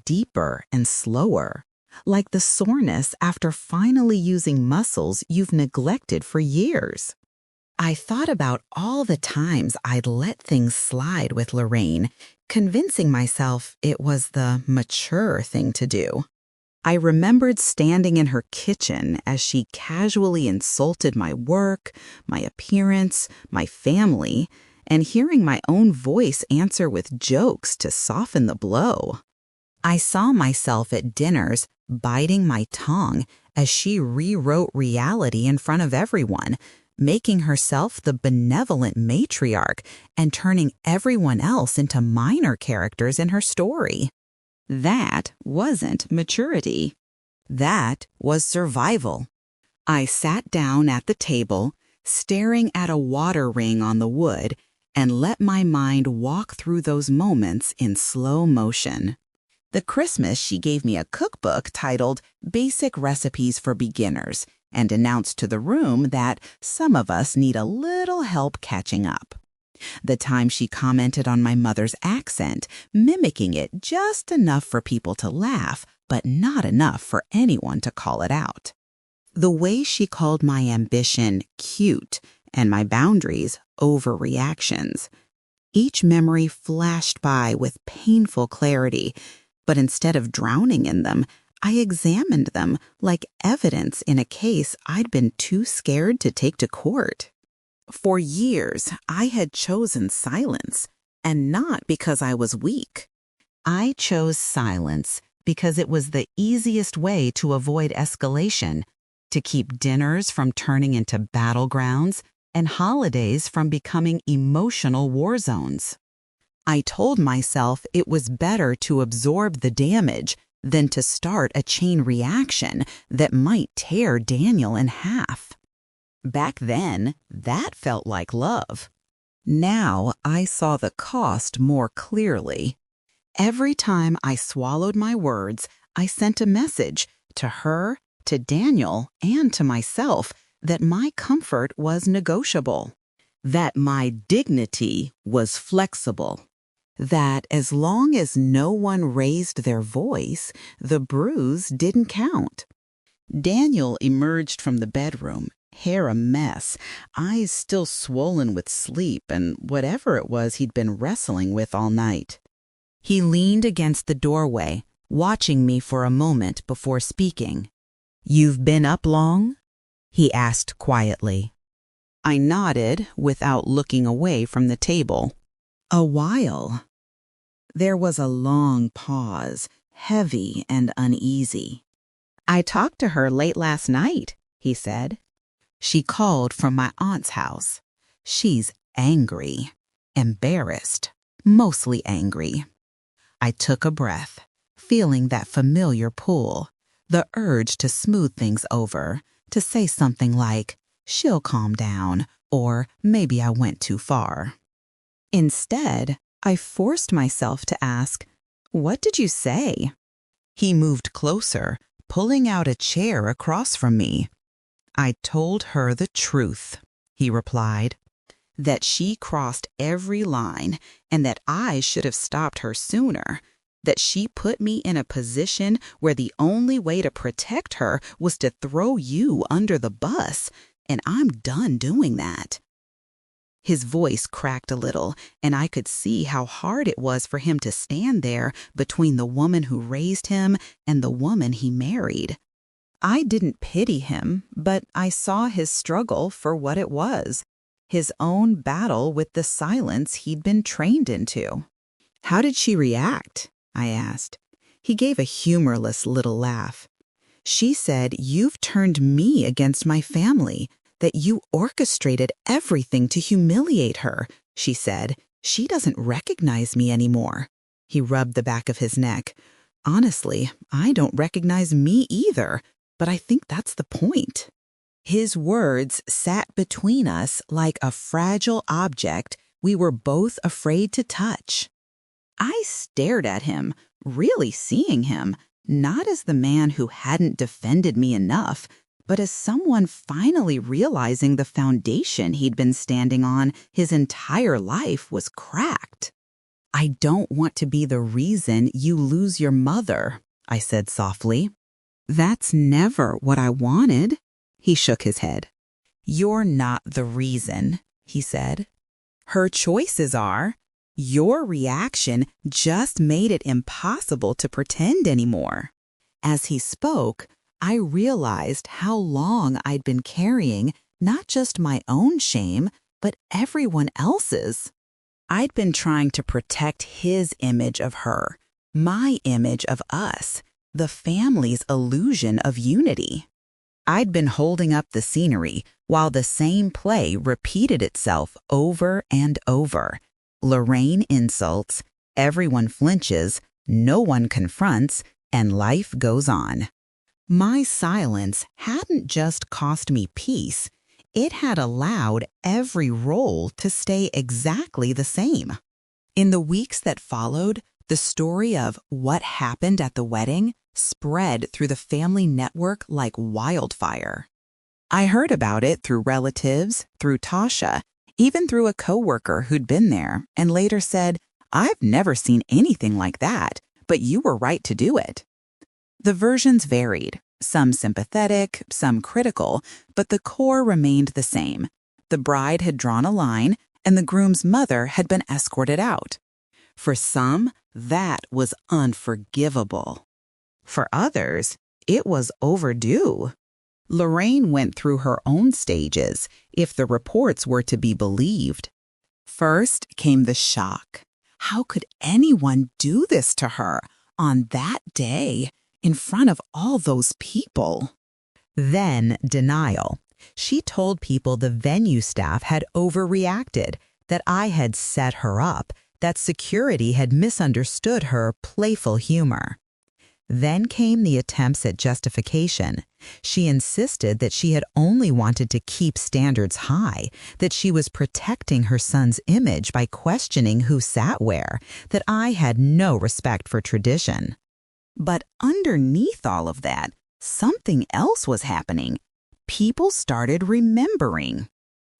deeper and slower, like the soreness after finally using muscles you've neglected for years. I thought about all the times I'd let things slide with Lorraine, convincing myself it was the mature thing to do. I remembered standing in her kitchen as she casually insulted my work, my appearance, my family, and hearing my own voice answer with jokes to soften the blow. I saw myself at dinners biting my tongue as she rewrote reality in front of everyone, making herself the benevolent matriarch and turning everyone else into minor characters in her story. That wasn't maturity. That was survival. I sat down at the table, staring at a water ring on the wood, and let my mind walk through those moments in slow motion. The Christmas, she gave me a cookbook titled Basic Recipes for Beginners and announced to the room that some of us need a little help catching up. The time she commented on my mother's accent, mimicking it just enough for people to laugh, but not enough for anyone to call it out. The way she called my ambition cute and my boundaries overreactions. Each memory flashed by with painful clarity, but instead of drowning in them, I examined them like evidence in a case I'd been too scared to take to court. For years, I had chosen silence, and not because I was weak. I chose silence because it was the easiest way to avoid escalation, to keep dinners from turning into battlegrounds and holidays from becoming emotional war zones. I told myself it was better to absorb the damage than to start a chain reaction that might tear Daniel in half. Back then, that felt like love. Now I saw the cost more clearly. Every time I swallowed my words, I sent a message to her, to Daniel, and to myself that my comfort was negotiable, that my dignity was flexible, that as long as no one raised their voice, the bruise didn't count. Daniel emerged from the bedroom, hair a mess, eyes still swollen with sleep and whatever it was he'd been wrestling with all night. He leaned against the doorway, watching me for a moment before speaking. "You've been up long?" he asked quietly. I nodded without looking away from the table. "A while." There was a long pause, heavy and uneasy. "I talked to her late last night," he said. "She called from my aunt's house. She's angry, embarrassed, mostly angry." I took a breath, feeling that familiar pull, The urge to smooth things over, to say something like, "She'll calm down," or "Maybe I went too far." Instead, I forced myself to ask, "What did you say?" He moved closer, pulling out a chair across from me. "I told her the truth," he replied, "that she crossed every line and that I should have stopped her sooner, that she put me in a position where the only way to protect her was to throw you under the bus, and I'm done doing that." His voice cracked a little, and I could see how hard it was for him to stand there between the woman who raised him and the woman he married. I didn't pity him, but I saw his struggle for what it was, his own battle with the silence he'd been trained into. "How did she react?" I asked. He gave a humorless little laugh. "She said, 'You've turned me against my family, that you orchestrated everything to humiliate her,' she said. 'She doesn't recognize me anymore.'" He rubbed the back of his neck. "Honestly, I don't recognize me either, but I think that's the point." His words sat between us like a fragile object we were both afraid to touch. I stared at him, really seeing him, not as the man who hadn't defended me enough, but as someone finally realizing the foundation he'd been standing on his entire life was cracked. "I don't want to be the reason you lose your mother," I said softly. "That's never what I wanted." He shook his head. "You're not the reason," he said. "Her choices are. Your reaction just made it impossible to pretend anymore." As he spoke, I realized how long I'd been carrying not just my own shame, but everyone else's. I'd been trying to protect his image of her, my image of us, the family's illusion of unity. I'd been holding up the scenery while the same play repeated itself over and over. Lorraine insults, everyone flinches, no one confronts, and life goes on. My silence hadn't just cost me peace, it had allowed every role to stay exactly the same. In the weeks that followed, the story of what happened at the wedding spread through the family network like wildfire. I heard about it through relatives, through Tasha, even through a coworker who'd been there and later said, "I've never seen anything like that, but you were right to do it." The versions varied, some sympathetic, some critical, but the core remained the same. The bride had drawn a line, and the groom's mother had been escorted out. For some, that was unforgivable. For others, it was overdue. Lorraine went through her own stages, if the reports were to be believed. First came the shock. How could anyone do this to her on that day, in front of all those people? Then denial. She told people the venue staff had overreacted, that I had set her up, that security had misunderstood her playful humor. Then came the attempts at justification. She insisted that she had only wanted to keep standards high, that she was protecting her son's image by questioning who sat where, that I had no respect for tradition. But underneath all of that, something else was happening. People started remembering.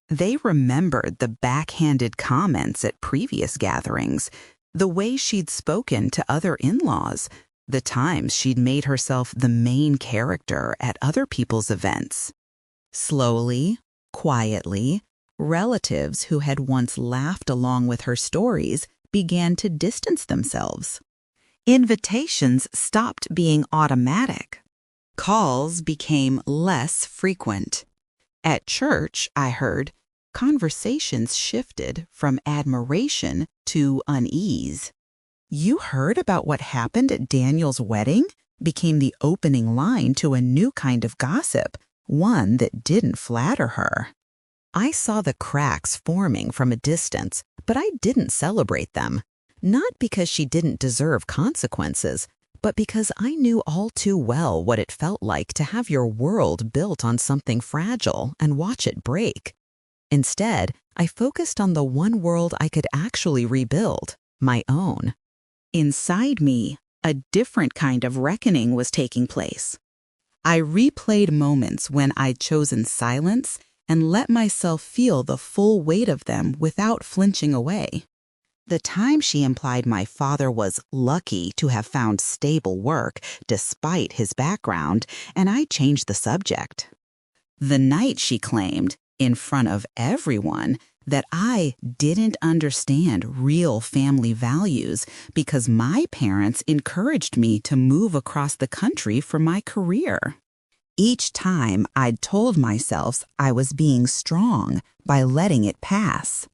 They remembered the backhanded comments at previous gatherings, the way she'd spoken to other in-laws, the times she'd made herself the main character at other people's events. Slowly, quietly, relatives who had once laughed along with her stories began to distance themselves. Invitations stopped being automatic. Calls became less frequent. At church, I heard, conversations shifted from admiration to unease. "You heard about what happened at Daniel's wedding?" became the opening line to a new kind of gossip, one that didn't flatter her. I saw the cracks forming from a distance, but I didn't celebrate them. Not because she didn't deserve consequences, but because I knew all too well what it felt like to have your world built on something fragile and watch it break. Instead, I focused on the one world I could actually rebuild, my own. Inside me, a different kind of reckoning was taking place. I replayed moments when I'd chosen silence and let myself feel the full weight of them without flinching away. The time she implied my father was lucky to have found stable work despite his background, and I changed the subject. The night she claimed, in front of everyone, that I didn't understand real family values because my parents encouraged me to move across the country for my career. Each time I'd told myself I was being strong by letting it pass.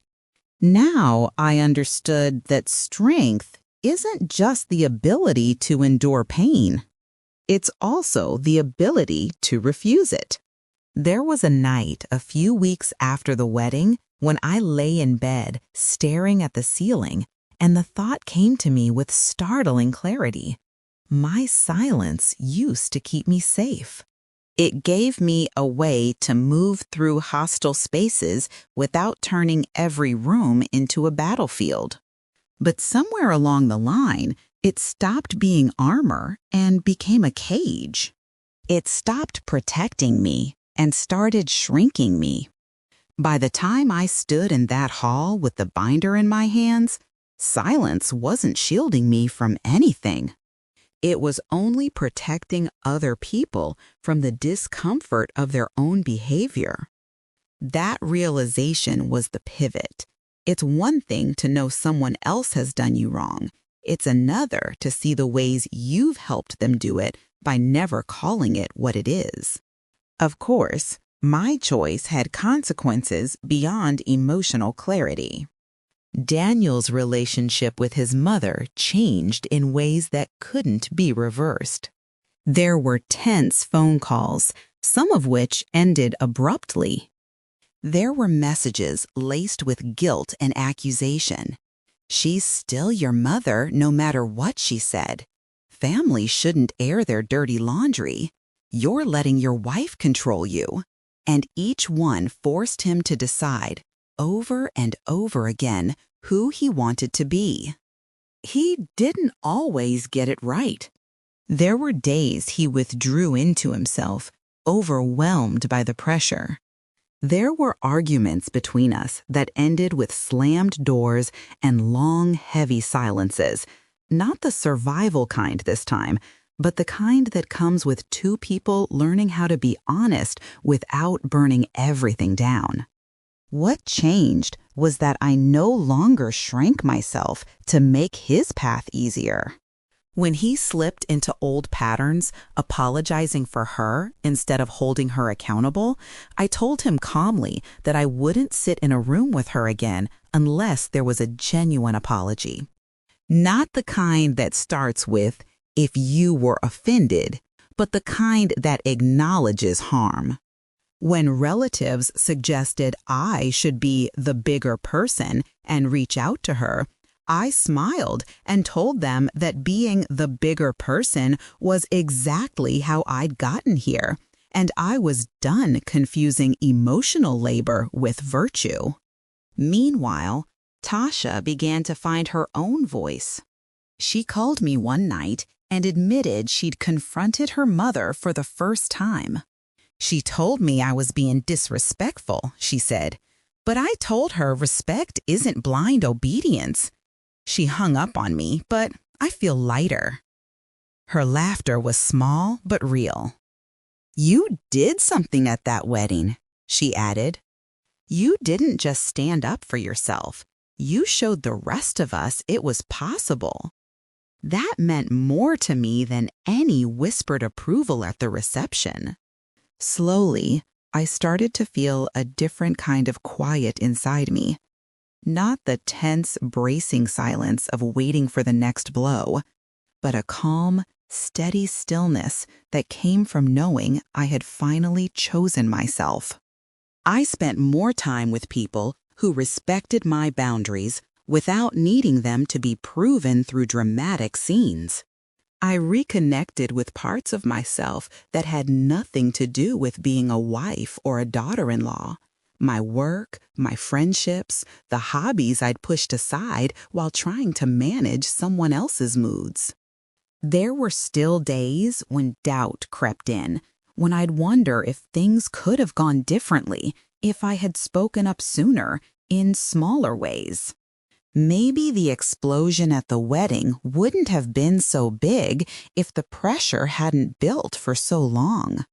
Now I understood that strength isn't just the ability to endure pain. It's also the ability to refuse it. There was a night a few weeks after the wedding when I lay in bed staring at the ceiling, and the thought came to me with startling clarity. My silence used to keep me safe. It gave me a way to move through hostile spaces without turning every room into a battlefield. But somewhere along the line, it stopped being armor and became a cage. It stopped protecting me and started shrinking me. By the time I stood in that hall with the binder in my hands, silence wasn't shielding me from anything. It was only protecting other people from the discomfort of their own behavior. That realization was the pivot. It's one thing to know someone else has done you wrong. It's another to see the ways you've helped them do it by never calling it what it is. Of course, my choice had consequences beyond emotional clarity. Daniel's relationship with his mother changed in ways that couldn't be reversed. There were tense phone calls, some of which ended abruptly. There were messages laced with guilt and accusation. She's still your mother no matter what she said. Families shouldn't air their dirty laundry. You're letting your wife control you. And each one forced him to decide, over and over again, who he wanted to be. He didn't always get it right. There were days he withdrew into himself, overwhelmed by the pressure. There were arguments between us that ended with slammed doors and long, heavy silences, not the survival kind this time, but the kind that comes with two people learning how to be honest without burning everything down. What changed was that I no longer shrank myself to make his path easier. When he slipped into old patterns, apologizing for her instead of holding her accountable, I told him calmly that I wouldn't sit in a room with her again unless there was a genuine apology. Not the kind that starts with, "if you were offended," but the kind that acknowledges harm. When relatives suggested I should be the bigger person and reach out to her, I smiled and told them that being the bigger person was exactly how I'd gotten here, and I was done confusing emotional labor with virtue. Meanwhile, Tasha began to find her own voice. She called me one night and admitted she'd confronted her mother for the first time. She told me I was being disrespectful, she said, but I told her respect isn't blind obedience. She hung up on me, but I feel lighter. Her laughter was small but real. "You did something at that wedding," she added. "You didn't just stand up for yourself. You showed the rest of us it was possible." That meant more to me than any whispered approval at the reception. Slowly, I started to feel a different kind of quiet inside me. Not the tense, bracing silence of waiting for the next blow, but a calm, steady stillness that came from knowing I had finally chosen myself. I spent more time with people who respected my boundaries without needing them to be proven through dramatic scenes. I reconnected with parts of myself that had nothing to do with being a wife or a daughter-in-law. My work, my friendships, the hobbies I'd pushed aside while trying to manage someone else's moods. There were still days when doubt crept in, when I'd wonder if things could have gone differently if I had spoken up sooner in smaller ways. Maybe the explosion at the wedding wouldn't have been so big if the pressure hadn't built for so long.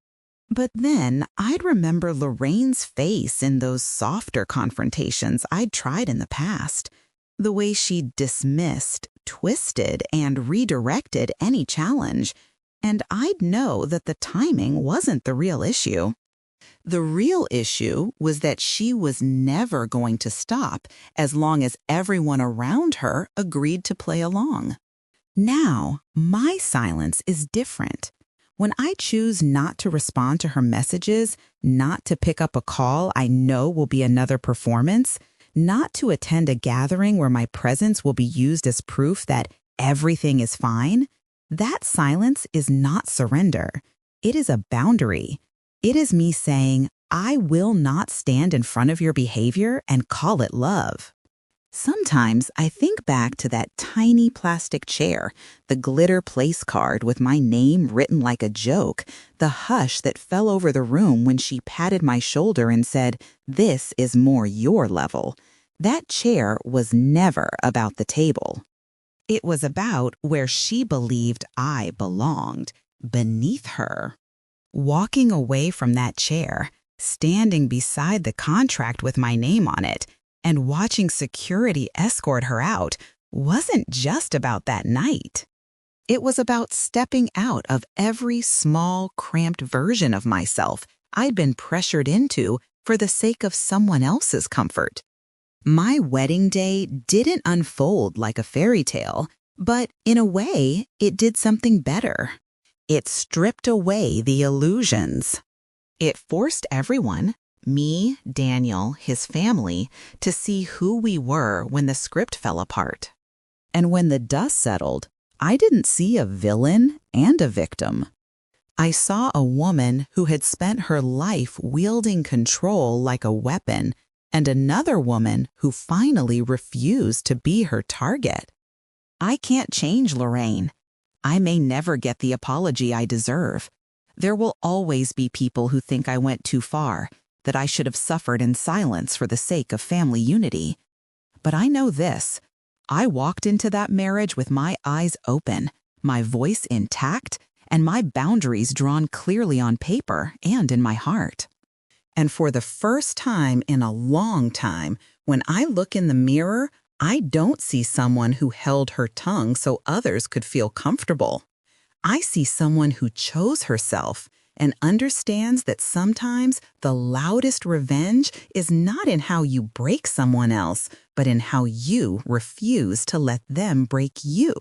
But then I'd remember Lorraine's face in those softer confrontations I'd tried in the past, the way she dismissed, twisted, and redirected any challenge, and I'd know that the timing wasn't the real issue. The real issue was that she was never going to stop as long as everyone around her agreed to play along. Now, my silence is different. When I choose not to respond to her messages, not to pick up a call I know will be another performance, not to attend a gathering where my presence will be used as proof that everything is fine, that silence is not surrender. It is a boundary. It is me saying, I will not stand in front of your behavior and call it love. Sometimes I think back to that tiny plastic chair, the glitter place card with my name written like a joke, the hush that fell over the room when she patted my shoulder and said, "This is more your level." That chair was never about the table. It was about where she believed I belonged, beneath her. Walking away from that chair, standing beside the contract with my name on it, and watching security escort her out wasn't just about that night. It was about stepping out of every small, cramped version of myself I'd been pressured into for the sake of someone else's comfort. My wedding day didn't unfold like a fairy tale, but in a way, it did something better. It stripped away the illusions. It forced everyone, me, Daniel, his family, to see who we were when the script fell apart. And when the dust settled, I didn't see a villain and a victim. I saw a woman who had spent her life wielding control like a weapon, and another woman who finally refused to be her target. I can't change Lorraine. I may never get the apology I deserve. There will always be people who think I went too far, that I should have suffered in silence for the sake of family unity. But I know this. I walked into that marriage with my eyes open, my voice intact, and my boundaries drawn clearly on paper and in my heart. And for the first time in a long time, when I look in the mirror, I don't see someone who held her tongue so others could feel comfortable. I see someone who chose herself and understands that sometimes the loudest revenge is not in how you break someone else, but in how you refuse to let them break you.